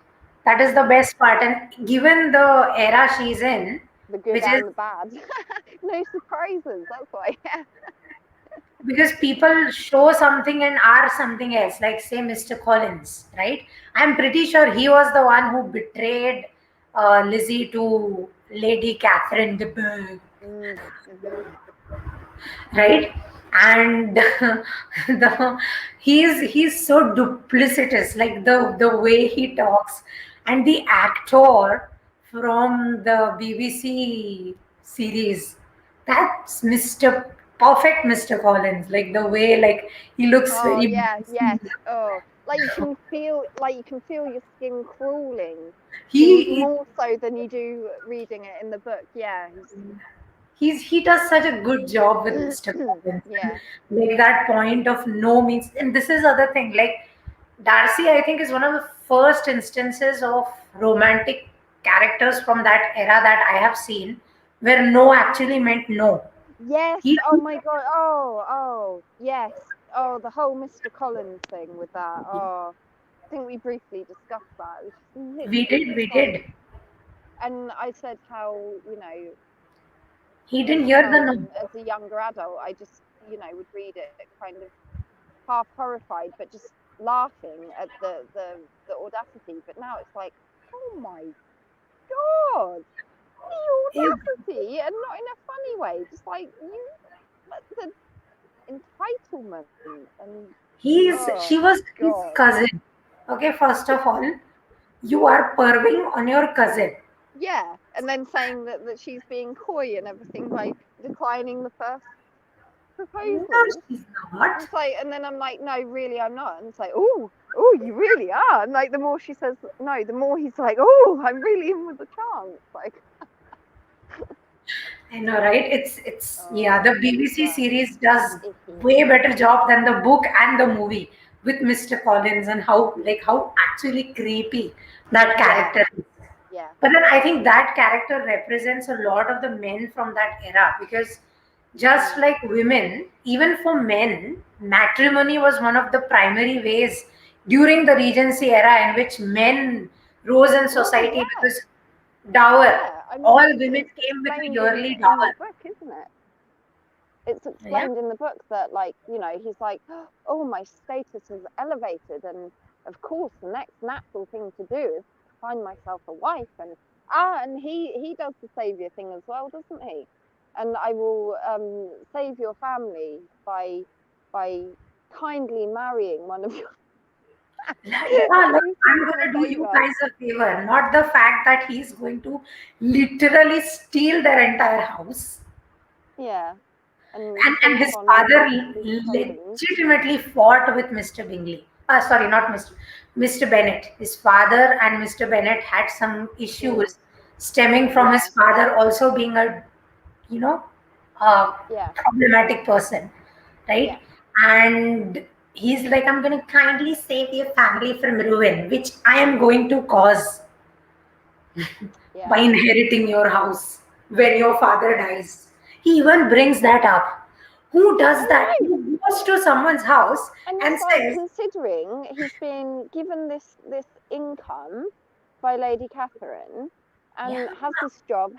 That is the Mm. best part. And given the era she's in, The good which is and the bad. No surprises, that's why. because people show something and are something else, like say Mr. Collins, right? I'm pretty sure he was the one who betrayed Lizzie to Lady Catherine de Bourgh, Mm, mm-hmm. right? and the he's so duplicitous, like the way he talks, and the actor from the BBC series, that's Mr. Perfect Mr. Collins, like the way, like he looks Oh very yeah, yes. messy. Oh, like you can feel your skin crawling, in He more so than you do reading it in the book. Yeah, he does such a good job with Mr. Collins. And yeah, like that point of no means, and this is other thing. Like Darcy, I think, is one of the first instances of romantic characters from that era that I have seen, where no actually meant no. yes. He Oh my God. Oh, yes. Oh, the whole Mr. Collins thing with that. Oh, I think we briefly discussed that. It was just literally we just like, did. and I said how, He as didn't hear the no. as a younger adult, I just, would read it kind of half horrified, but just laughing at the audacity. But now it's like, oh my God, He- the audacity, and not in a funny way, just like the entitlement and she oh was his God. cousin. Okay, first of all, you are perving on your cousin. Yeah, and then saying that she's being coy and everything by declining the first No, proposal. she's not. It's like, and then I'm like, no, really, I'm not. And it's like, oh, you really are. And like, the more she says no, the more he's like, oh, I'm really in with a chance. Like, I know, right? It's yeah, oh, the BBC yeah, series does icky. way better job than the book and the movie with Mr. Collins, and how actually creepy that Yeah, character is. yeah, But then I think that character represents a lot of the men from that era, because just mm. like women, even for men, matrimony was one of the primary ways during the Regency era in which men rose in Well, society, yeah, because dower, yeah. I all mean, women it's came with a explained yearly in the dower. book, isn't it? It's Yeah. explained in the book that, like, he's like, oh, my status is elevated, and of course the next natural thing to do is to find myself a wife. And he does the savior thing as well, doesn't he? And I will save your family by kindly marrying one of your Yeah, look, who's I'm going to gonna do save you us. guys a favor, not the fact that he's going to literally steal their entire house. Yeah, and And take his on father this husband. legitimately fought with Mr. Bingley. Sorry, not Mr. Bennet. His father and Mr. Bennet had some Mm, issues stemming from his yeah, father also being a, you know, yeah, problematic person, yeah, right? And he's like, I'm going to kindly save your family from ruin, which I am going to cause by yeah. inheriting your house when your father dies. He even brings that up. Who does that? I know. Who goes to someone's house And and it's like, says, considering he's been given this income by Lady Catherine, yeah, and has this job,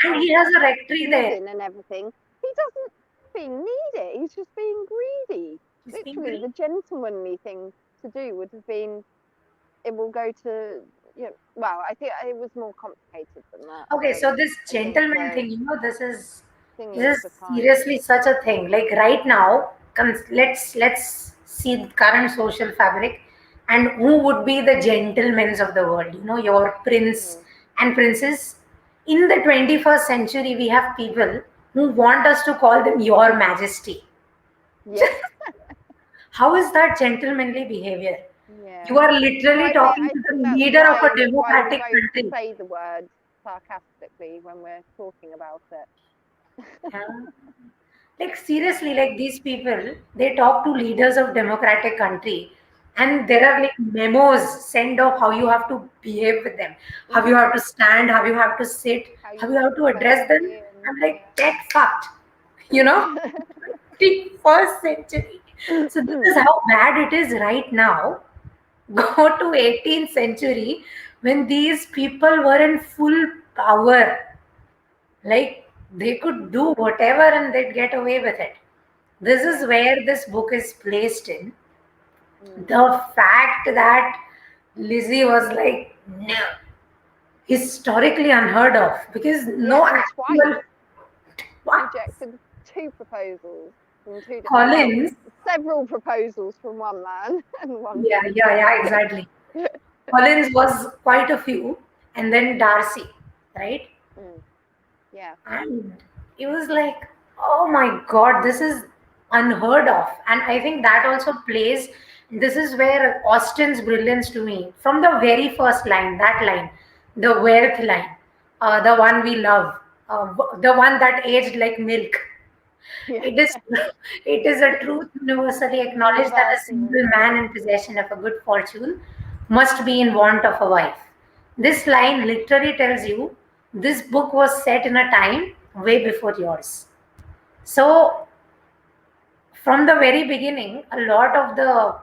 and has he has a has rectory there. living and everything, he doesn't being need it. He's just being greedy. He's being Literally, greedy. the gentlemanly thing to do would have been, it will go to, well, I think it was more complicated than that, Okay, but so this I think gentleman the thing, thing this of is the time. seriously such a thing. Like right now, let's see the current social fabric, and who would be the gentlemen of the world? Your prince Mm. and princess. In the 21st century, we have people who want us to call them Your Majesty. Yeah, How is that gentlemanly behavior? You yeah. are Well, literally talking I to the think that's leader of a why we democratic both country. say the word sarcastically when we're talking about it. Yeah. Like seriously, like these people, they talk to leaders of democratic country, and there Yeah. are like memos sent of how you have to behave with them, how you Mm. have to stand, how you have to sit, How how you you have to address them. say, and I'm like, get fucked, you know, yeah. 21st century. So this is how bad it is right now. Go to 18th century when these people were in full power, like they could do whatever and they'd get away with it. This is Yeah. where this book is placed in. Mm. The fact that Lizzie was like, no, historically unheard of, because Yeah, no and twice actual what? rejected two proposals. from two. Collins. Several proposals from one man and one. Yeah, exactly. Collins was quite a few, and then Darcy, right? Yeah. And it was like, oh my God, this is unheard of. And I think that also plays, this is where Austen's brilliance to me, from the very first line, that line, the wealth line, the one we love, the one that aged like milk. Yeah. It is, it is a truth universally acknowledged that a single man in possession of a good fortune must be in want of a wife. This line literally tells you this book was set in a time way before yours. So, from the very beginning, a lot of the,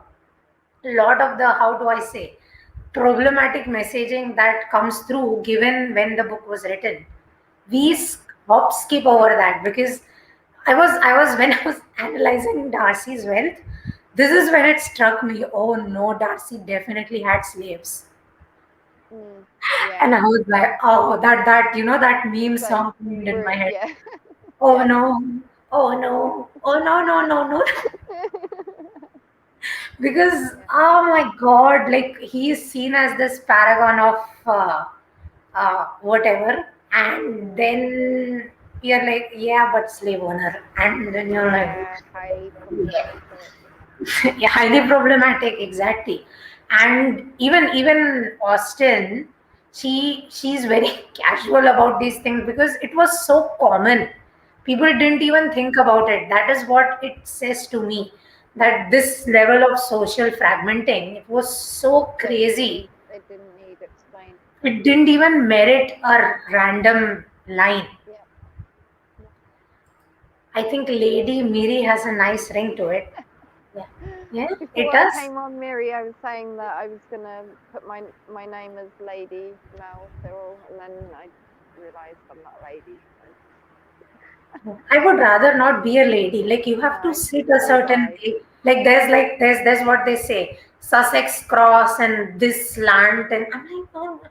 how do I say, problematic messaging that comes through, given when the book was written, we skip over that, because I was when I was analyzing Darcy's wealth, this is when it struck me, oh no, Darcy definitely had slaves. Yeah. And I was like, oh, that that meme Like, song played in my head. yeah. Oh Yeah. no, oh no, oh no. Because oh my God, like he is seen as this paragon of whatever, and then you're like, yeah, but slave owner, and then you're like, Yeah, highly problematic. yeah, highly problematic, exactly. And even Austen, she's very casual about these things because it was so common. People didn't even think about it. That is what it says to me. That this level of social fragmenting, it was so crazy. They didn't need explain. It didn't even merit a random line. Yeah. I think Lady Miri has a nice ring to it. Yeah, it Before I does. came on, Miri, I was saying that I was gonna put my name as Lady Mel Cyril, and then I realised I'm not a lady. I would rather not be a lady. Like you have to No, sit a certain way. Like there's what they say, Sussex cross and this slant, and I'm like, oh,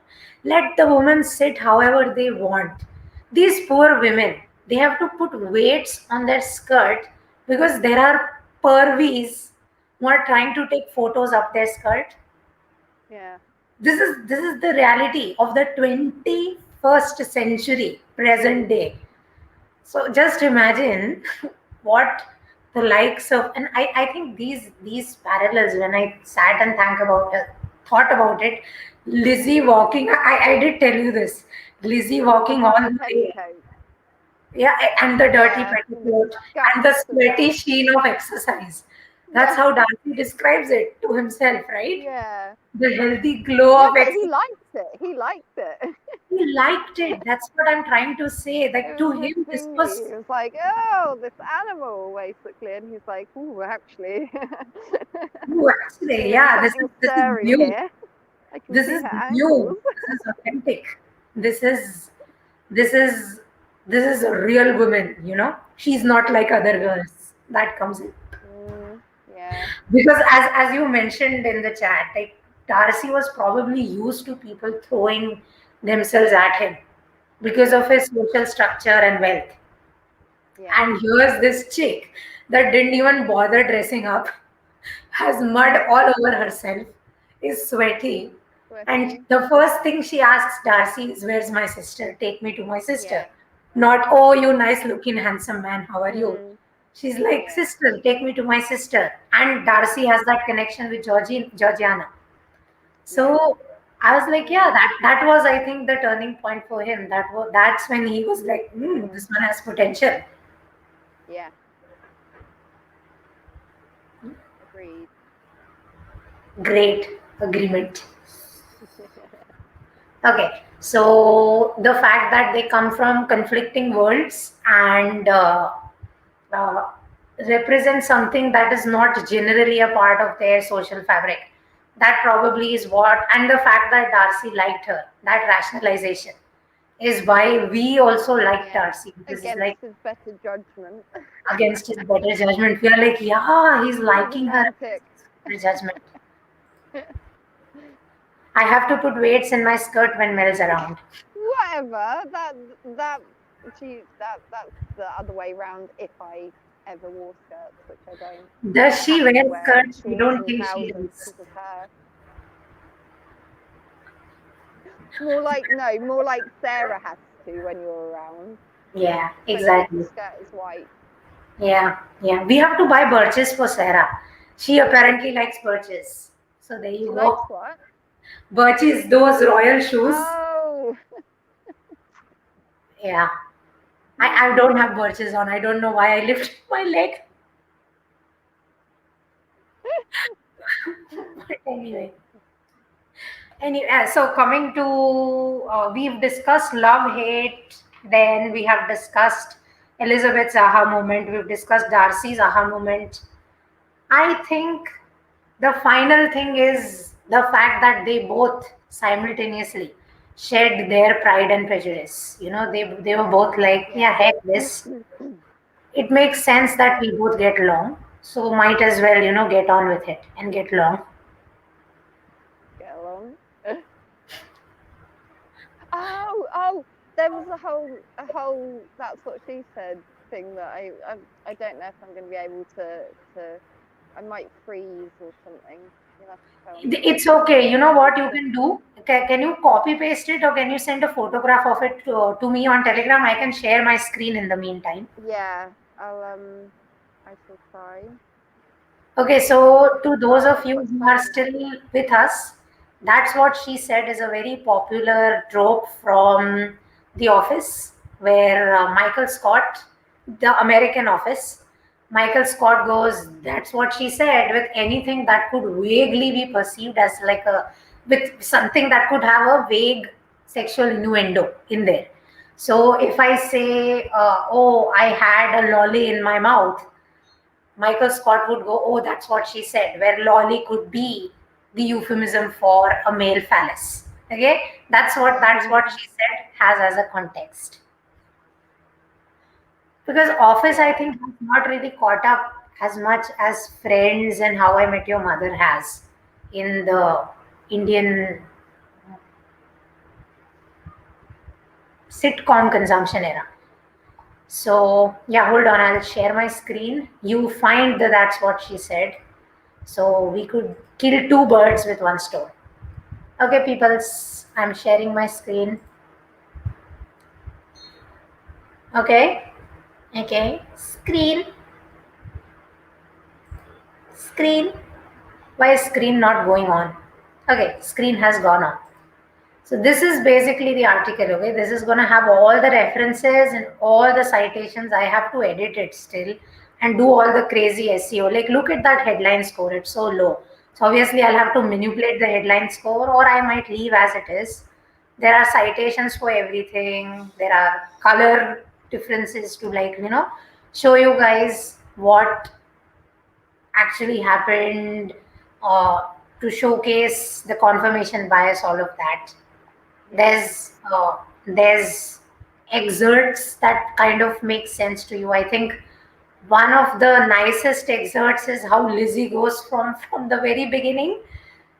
let the women sit however they want. These poor women, they have to put weights on their skirt because there are pervies who are trying to take photos of their skirt. Yeah. This is the reality of the 21st century, present day. So just imagine what the likes of, and I think these parallels, when I sat and thought about it, Lizzie walking, I did tell you this, Lizzie walking all the way, Petticoat. yeah, and the dirty Yeah. petticoat and the Guts sweaty about. sheen of exercise. That's Yeah. how Darcy describes it to himself, right? Yeah. The healthy glow Yeah, of but exercise. he liked it. He liked it. That's what I'm trying to say. Like It to was a him, this thingy. was. It was like, oh, this animal, basically. And he's like, oh, actually. Ooh, actually, Doing yeah, something this is stirry new. here. I can This see is her new. ankles. This is authentic. This is this is this is a real woman, you know. She's not like other girls. That comes in. Yeah. Because as you mentioned in the chat, like Darcy was probably used to people throwing themselves at him because of his social structure and wealth. Yeah. And here's this chick that didn't even bother dressing up, has mud all over herself, is sweaty. And Sweaty. the first thing she asks Darcy is, where's my sister? Take me to my sister. Yeah. Not, oh, you nice looking, handsome man, how are you? She's like, Yeah. sister, take me to my sister. And Darcy has that connection with Georgiana. So I was like, yeah, that was, I think, the turning point for him. That's when he was like, this one has potential. Yeah. Agreed. Great agreement. Okay, so the fact that they come from conflicting worlds and uh, represent something that is not generally a part of their social fabric, that probably is what, and the fact that Darcy liked her, that rationalization is why we also like Darcy, because it's Against like his better judgment. against his better judgment. We are like, yeah, he's liking her Romantic. against her judgment. I have to put weights in my skirt when Mel's around. Whatever. That's the other way round. If I ever wore skirts, which I don't. Does she Have wear to wear skirts? I shorts don't and think she trousers does. because of her. More like Sarah has to when you're around, Yeah, especially if the exactly. skirt is white. Yeah, yeah. We have to buy birches for Sarah. She apparently likes birches. So there you She likes go. what? Birches, those royal shoes. Oh, Yeah. I don't have birches on. I don't know why I lifted my leg. But anyway. Anyway, so coming to, we've discussed love, hate, then we have discussed Elizabeth's aha moment, we've discussed Darcy's aha moment. I think the final thing is the fact that they both simultaneously shared their Pride and Prejudice. They were both like, yeah, yeah. heck this. It makes sense that we both get along, so might as well, get on with it and get along. Get along. Oh, there was a whole that's what she said thing that I don't know if I'm going to be able to I might freeze or something. You'll have to tell me. It's okay. You know But what you can do? Can you copy paste it, or can you send a photograph of it to me on Telegram? I can share my screen in the meantime. yeah, I shall try. Okay, so to those Oh, of it's you got who are funny. still with us, that's what she said is a very popular trope from The Office, where Michael Scott, the American Office, Michael Scott goes, that's what she said, with anything that could vaguely be perceived as like with something that could have a vague sexual innuendo in there. So if I say, oh, I had a lolly in my mouth, Michael Scott would go, oh, that's what she said, where lolly could be the euphemism for a male phallus. Okay, that's what she said has as a context. Because Office, I Yeah, think, has not really caught up as much as Friends and How I Met Your Mother has in the Indian sitcom consumption era. So yeah, hold on, I'll share my screen. You find that that's what she said. So we could kill two birds with one stone. Okay, peoples, I'm sharing my screen. Okay, okay, screen. Why is screen not going on? Okay, screen has gone on. So this is basically the article. Okay, this is going to have all the references and all the citations. I have to edit it still and do all the crazy SEO. Like, look at that headline score, it's so low. So obviously I'll have to manipulate the headline score, or I might leave as it is. There are citations for everything. There are color differences to, like, show you guys what actually happened, uh, to showcase the confirmation bias, all of that. yeah, There's excerpts that kind of make sense to you. I think one of the nicest excerpts is how Lizzie goes from the very beginning.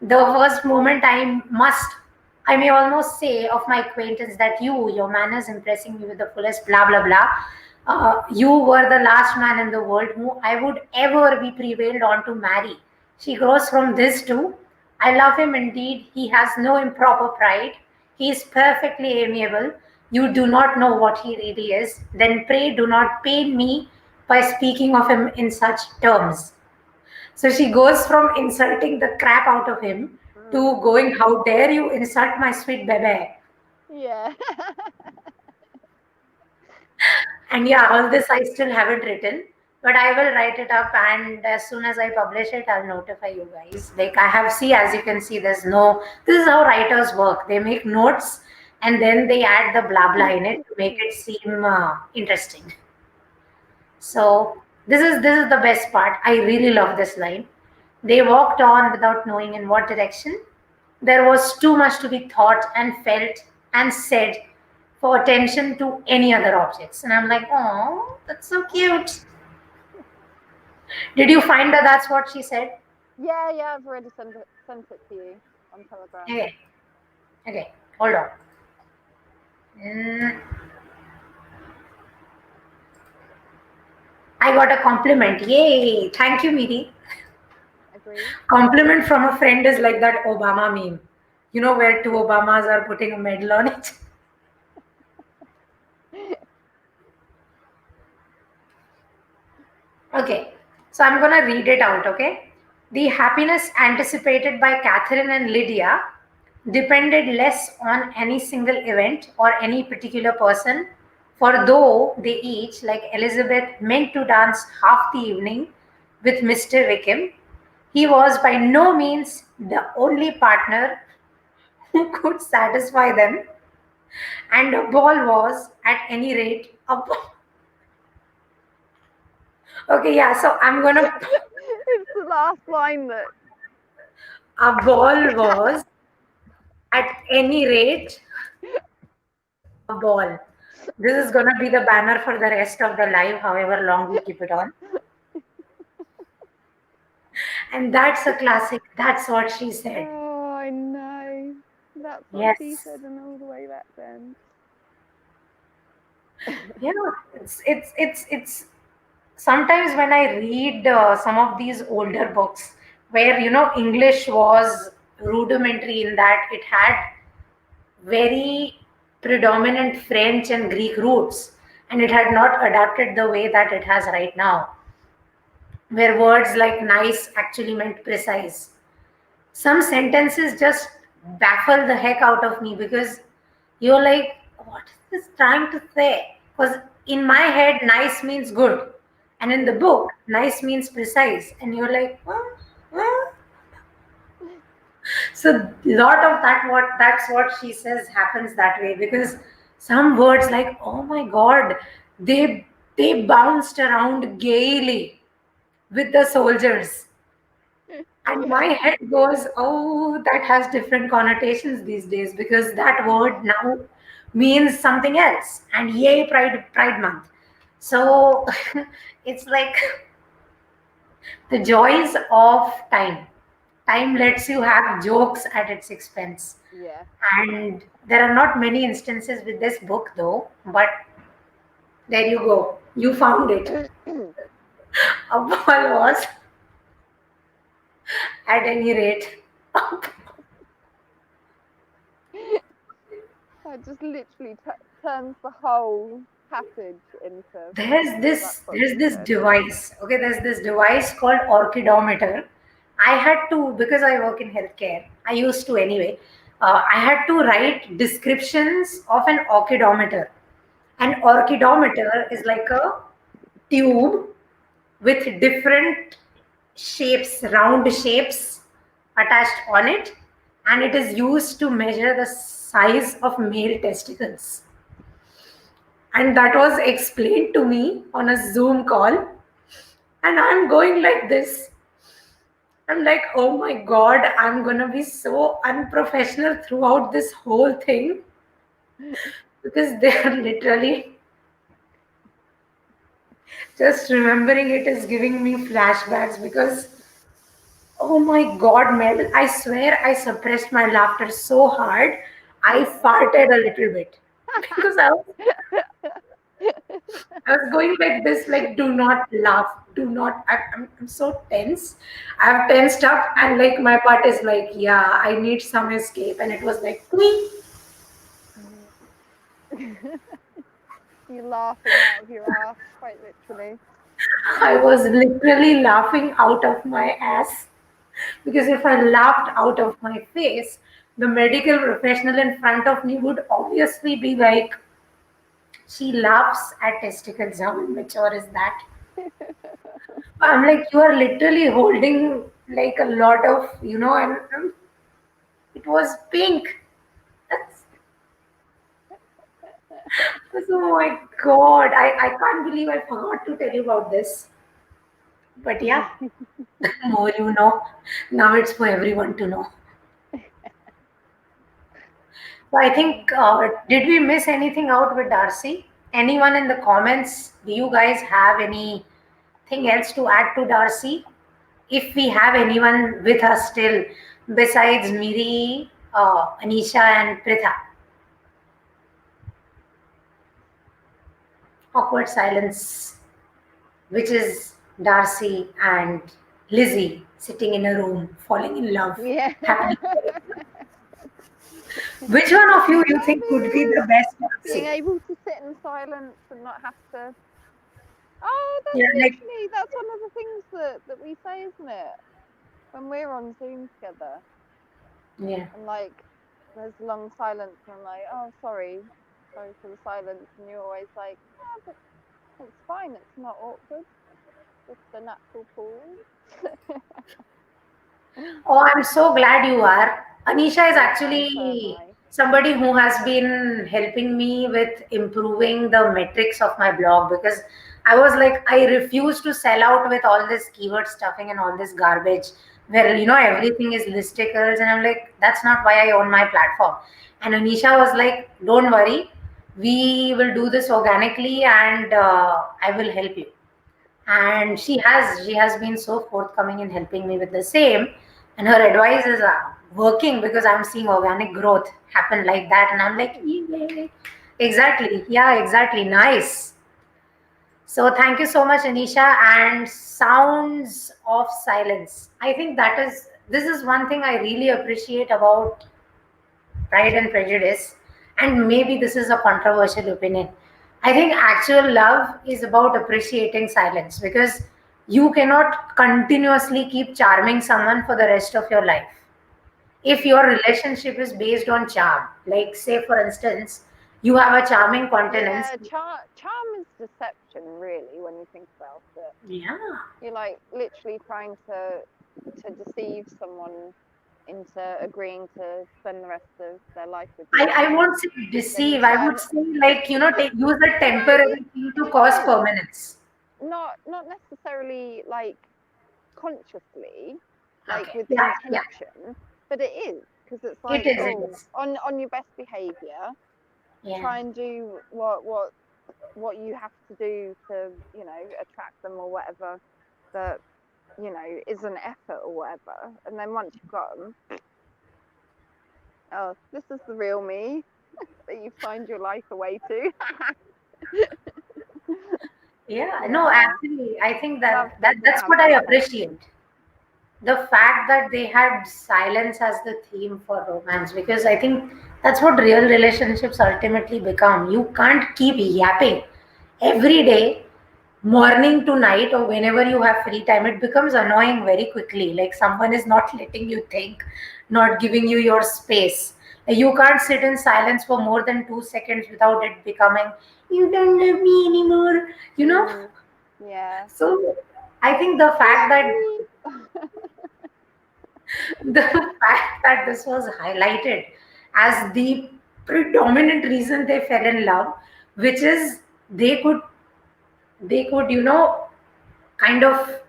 The first moment I may almost say of my acquaintance that your manners impressing me with the fullest, blah blah blah. You were the last man in the world who I would ever be prevailed on to marry. She goes from this to, I love him indeed. He has no improper pride. He is perfectly amiable. You do not know what he really is. Then pray do not pain me by speaking of him in such terms. So she goes from insulting the crap out of him to going, how dare you insult my sweet bebe? yeah. And yeah, all this I still haven't written, but I will write it up, and as soon as I publish it, I'll notify you guys. Like, I have, see, as you can see, this is how writers work. They make notes and then they add the blah blah in it to make it seem interesting. So this is the best part. I really love this line. They walked on without knowing in what direction. There was too much to be thought and felt and said for attention to any other objects. And I'm like, oh, that's so cute. Did you find that that's what she said? Yeah, I've already sent it to you on Telegram. Okay, okay, hold on. Mm, I got a compliment. Yay! Thank you, Miri. Agree. Compliment from a friend is like that Obama meme. You know, where two Obamas are putting a medal on it. Okay, so I'm gonna read it out, okay? The happiness anticipated by Catherine and Lydia depended less on any single event or any particular person, for though they each, like Elizabeth, meant to dance half the evening with Mr. Wickham, he was by no means the only partner who could satisfy them, and a ball was, at any rate, a ball. Okay, yeah, so I'm gonna. It's the last line that. A ball was, at any rate, a ball. This is gonna be the banner for the rest of the live, however long we keep it on. And that's a classic. That's what she said. Oh, I know. That's what she Yes. said, and all the way back then. You know, it's sometimes when I read some of these older books where, English was rudimentary in that it had very predominant French and Greek roots, and it had not adapted the way that it has right now, where words like nice actually meant precise. Some sentences just baffle the heck out of me because you're like, what is this trying to say? Because in my head, nice means good, and in the book, nice means precise, and you're like, huh? So lot of that's what she says happens that way, because some words like, oh my god, they bounced around gaily with the soldiers, and my head goes, oh, that has different connotations these days because that word now means something else, and yay, pride month. So it's like the joys of time lets you have jokes at its expense. Yeah. And there are not many instances with this book, though, but there you go. You found it. A ball was, at any rate. That just literally turns the whole passage into There's funny. That's this what there's she this said. device. Okay, there's this device called orchidometer. I had to, because I work in healthcare. I used to anyway. I had to write descriptions of an orchidometer. An orchidometer is like a tube with different shapes, round shapes attached on it, and it is used to measure the size of male testicles. And that was explained to me on a Zoom call, and I'm going like this. I'm like, oh my god, I'm gonna be so unprofessional throughout this whole thing because they are literally, just remembering it is giving me flashbacks because, oh my god, Mel, I swear I suppressed my laughter so hard I farted a little bit because I was going like this, like, do not laugh, do not. I'm so tense. I've tensed up, and like my part is like, yeah, I need some escape, and it was like, "Tweet." You're laughing out of your ass, quite literally. I was literally laughing out of my ass because if I laughed out of my face, the medical professional in front of me would obviously be like, she laughs at testicles. How immature is that? I'm like, you are literally holding like a lot of, and it was pink. That's, oh my god, I can't believe I forgot to tell you about this. But yeah, more you know. Now it's for everyone to know. So I think, did we miss anything out with Darcy? Anyone in the comments? Do you guys have anything else to add to Darcy? If we have anyone with us still, besides Miri, Anisha, and Pritha. Awkward silence. which is Darcy and Lizzie sitting in a room, falling in love, Yeah. happily. Which one of you Love think could be it. the best Being Darcy? able to sit in silence and not have to. Oh, Yeah, that's like literally that's one of the things that we say, isn't it? When we're on Zoom together yeah. and like there's long silence and I'm like, oh sorry for the silence, and you're always like, yeah, but it's fine, it's not awkward, just a natural pause. Oh, I'm so glad you are. Anisha is Yeah, so am actually I. somebody who has been helping me with improving the metrics of my blog because I was like, I refuse to sell out with all this keyword stuffing and all this garbage where, everything is listicles. And I'm like, that's not why I own my platform. And Anisha was like, don't worry, we will do this organically and I will help you, and Oh, she has been so forthcoming in helping me with the same, and her advice is working because I'm seeing organic growth happen like that, and I'm like, nice. yay. Exactly, yeah, exactly, nice. So thank you so much, Anisha. And sounds of silence, I think this is one thing I really appreciate about Pride and Prejudice, and maybe this is a controversial opinion. I think actual love is about appreciating silence because you cannot continuously keep charming someone for the rest of your life. If your relationship is based on charm, like, say, for instance, you have a charming countenance. Yeah, charm is deception, really, when you think about it. Yeah. You're like literally trying to deceive someone into agreeing to spend the rest of their life with you, and I won't say then you deceive, I would turn. say, like, use a No, temporary thing to cause no, permanence. not necessarily like consciously, like Okay. with Yeah, yeah. intention, but it is because it's It like, is, it oh, is. on your best behavior, Yeah. try and do what you have to do to, attract them or whatever, that is an effort or whatever, and then once you've got them, oh, this is the real me that you've signed your life away to. Yeah, no, Yeah, actually, I think love doesn't that's have what I intention. appreciate. The fact that they had silence as the theme for romance, because I think that's what real relationships ultimately become. You can't keep yapping every day, morning to night, or whenever you have free time. It becomes annoying very quickly. Like someone is not letting you think, not giving you your space. You can't sit in silence for more than 2 seconds without it becoming, you don't love me anymore, you know? Mm, yeah, So I think the fact love that me. the fact that this was highlighted as the predominant reason they fell in love, which is they could they could kind of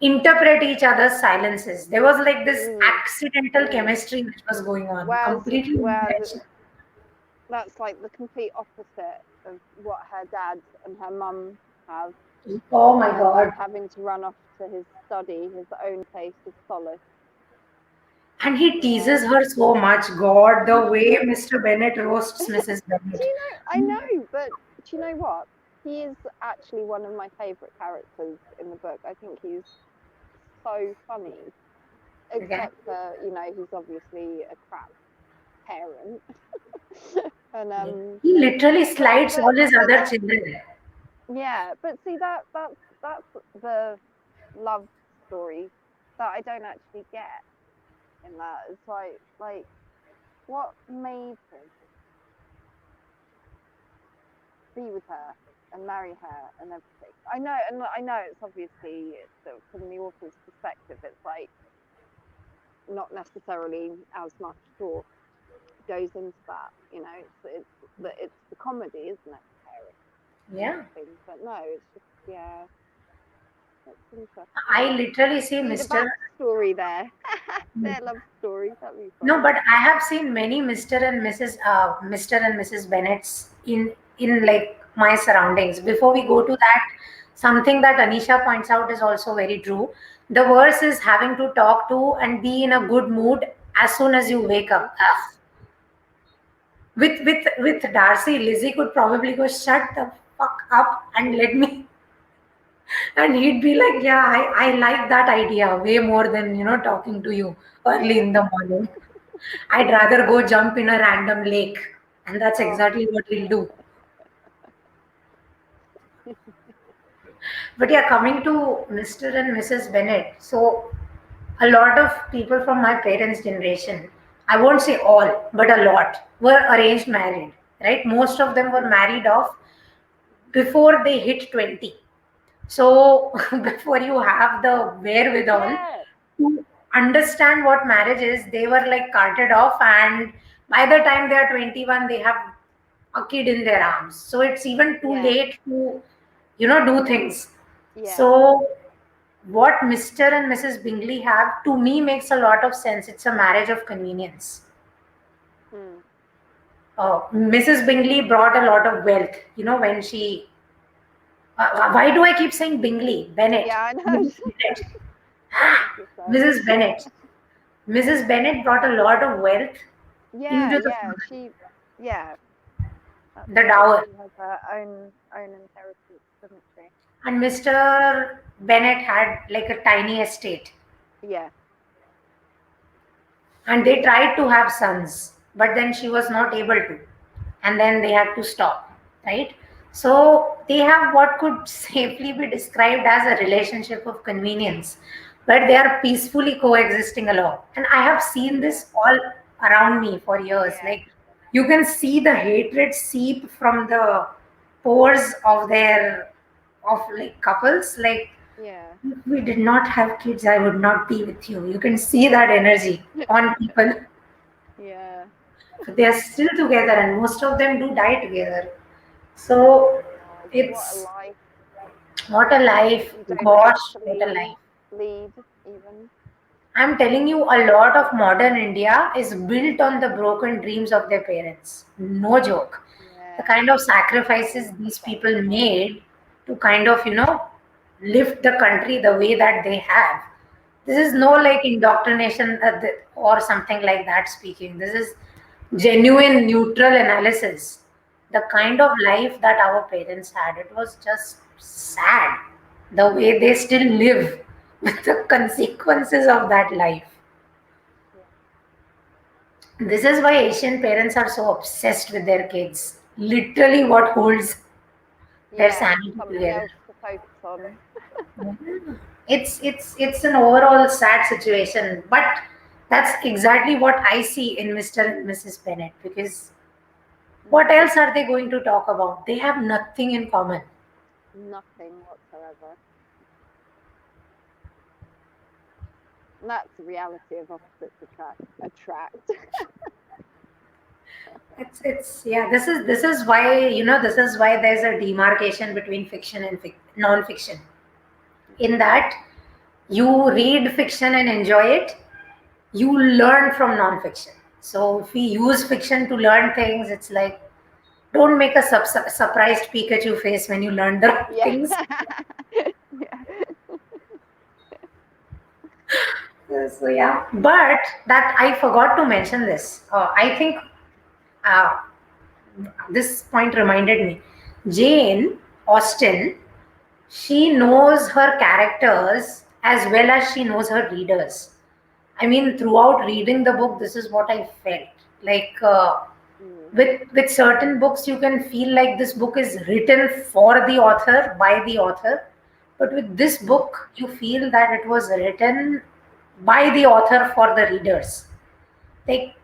interpret each other's silences. There was like this Mm, accidental mm. chemistry which was going on, Whereas, completely whereas unintentional. that's like the complete opposite of what her dad and her mum have. Oh my Her dad god. having to run off to his study, his own place of solace. And he Yeah. teases her so much. God, the way Do Mr. Bennett roasts Mrs. Bennett. you know? I know, but do you know what? He is actually one of my favourite characters in the book. I think he's so funny, Okay. except for he's obviously a crap parent, and He literally but slides but all his but other that children. yeah, but see that's the love story that I don't actually get in that. It's like what made him be with her and marry her and everything. I know it's obviously from the author's perspective, it's like not necessarily as much thought goes into that. It's the comedy, isn't it? And Yeah. everything, but no, it's just yeah, it's I interesting. literally see See the Mr. backstory there, their love story. That'd be No, funny. but I have seen many Mr. and Mrs. Bennetts in like my surroundings. Before we go Mm. to that, something that Anisha points out is also very true. The verse is having to talk to and be in a good mood as soon as you wake Mm. up. Ugh. With Darcy, Lizzie could probably go, shut the fuck up and let me. And he'd be like, yeah, I like that idea way more than, talking to you early Yeah. in the morning. I'd rather go jump in a random lake. And that's Oh, exactly what he'll do. But yeah, coming to Mr. and Mrs. Bennett. So, a lot of people from my parents' generation, I won't say all, but a lot, were arranged married, right? Most of them were married off before they hit 20. So, before you have the wherewithal yeah. to understand what marriage is, they were like carted off, and by the time they are 21, they have a kid in their arms. So, it's even too Yeah. late to, do things. Yeah. So, what Mr. and Mrs. Bingley have to me makes a lot of sense. It's a marriage of convenience. Hmm. Mrs. Bingley brought a lot of wealth. When she, why do I keep saying Bingley? Bennett. Yeah, I know. Mrs. Bennett. Brace yourself. Mrs. Bennett. Mrs. Bennett brought a lot of wealth Yeah, into the yeah. family. Yeah, that's The right. dower. She has her own inheritance, doesn't she? And Mr. Bennett had like a tiny estate. Yeah. And they tried to have sons, but then she was not able to, and then they had to stop, right? So they have what could safely be described as a relationship of convenience, but they are peacefully coexisting along. And I have seen Yeah. this all around me for years. Yeah. Like, you can see the hatred seep from the pores of their, of like couples. Like, Yeah. if we did not have kids, I would not be with you. You can see that energy on people. Yeah. They are still together, and most of them do die together. So God, what a it's, life. what a life. You don't have Gosh, to what a life. lead even. I'm telling you, a lot of modern India is built on the broken dreams of their parents. No joke. The Yeah. kind of sacrifices these 100%. people made to kind of, lift the country the way that they have. This is no Yeah. like indoctrination or something like that speaking. This is genuine neutral analysis. The Yeah. kind of life that our parents had, it was just sad. The way they still live with the consequences of that life. Yeah. This is why Asian parents are so obsessed with their kids. Literally, what holds their Yeah. sanity Something together. else to focus on. It's an overall sad situation, but that's exactly what I see in Mr. and Mrs. Bennett, because what Mm. else are they going to talk about? They have nothing in common. Nothing whatsoever. And that's the reality of opposites attract. It's yeah. This is why, this is why there's a demarcation between fiction and non-fiction. In that, you read fiction and enjoy it, you learn from non-fiction. So if we use fiction to learn things, it's like, don't make a surprised Pikachu face when you learn the wrong Yeah. things. Yeah. So yeah, but that I forgot to mention this. I think uh, this point reminded me. Jane Austen, she knows her characters as well as she knows her readers. I mean, throughout reading the book, this is what I felt. Like, Mm. with certain books, you can feel like this book is written for the author, by the author. But with this book, you feel that it was written by the author for the readers. Like,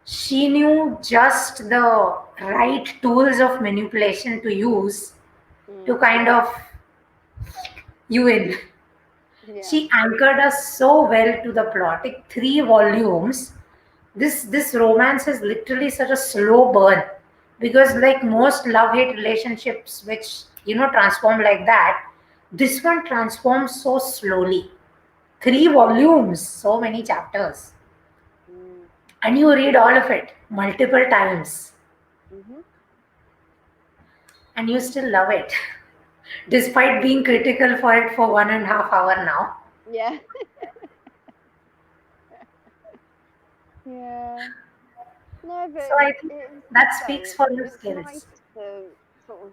she knew just the right tools of manipulation to use to Mm. kind of you in. Yeah. She anchored us so well to the plot. Like, 3 volumes. This romance is literally such a slow burn, because like most love hate relationships, which transform like that, this one transforms so slowly. 3 volumes, so many chapters, Mm. and you read all of it multiple times, Mhm. and you still love it, despite being critical for it for 1.5 hours now. Yeah. Yeah. No, So but I think it's that good though. speaks for your It's nice skills. to sort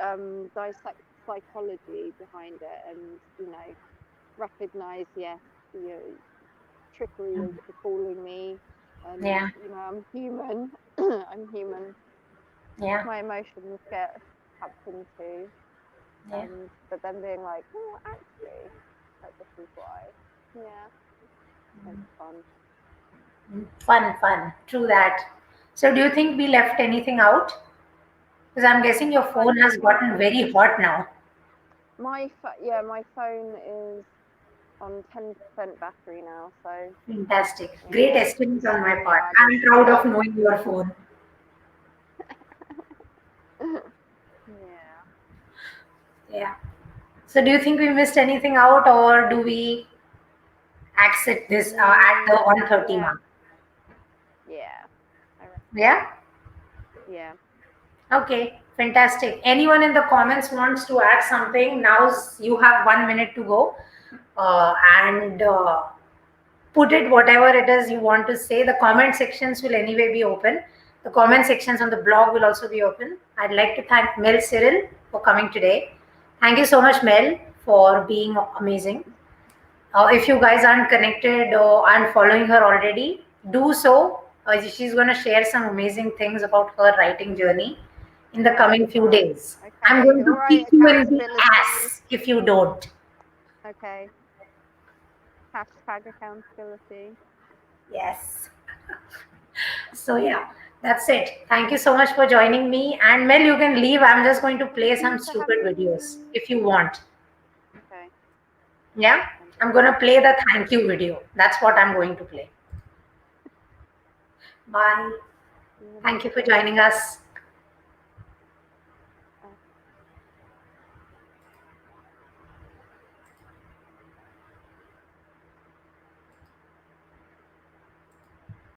of dissect psychology behind it, and recognize, yes, trickery is befalling me, and I'm human. I'm human. Yeah. My emotions get tapped into, but then being like, oh, actually, this is why. Yeah, it's fun. Fun. True that. So, do you think we left anything out? Because I'm guessing your phone has gotten very hot now. My phone is on 10% battery now, so Fantastic. Great estimate on my very part. bad. I'm proud of knowing your phone. Yeah. Yeah. So, do you think we missed anything out, or do we exit this at the 1:30 mark? Yeah. Yeah. Yeah. Okay. Fantastic. Anyone in the comments wants to add something? Now you have 1 minute to go, and put it whatever it is you want to say. The comment sections will anyway be open. The comment sections on the blog will also be open. I'd like to thank Mel Cyril for coming today. Thank you so much, Mel, for being amazing. If you guys aren't connected and following her already, do so. She's going to share some amazing things about her writing journey in the coming few days. Okay. I'm going to Right, kick you in the ass if you don't. Okay. Hashtag accountability. Yes. So yeah, that's it. Thank you so much for joining me. And Mel, you can leave. I'm just going to play some stupid videos if you want. Okay. Yeah, I'm going to play the thank you video. That's what I'm going to play. Bye. Thank you for joining us.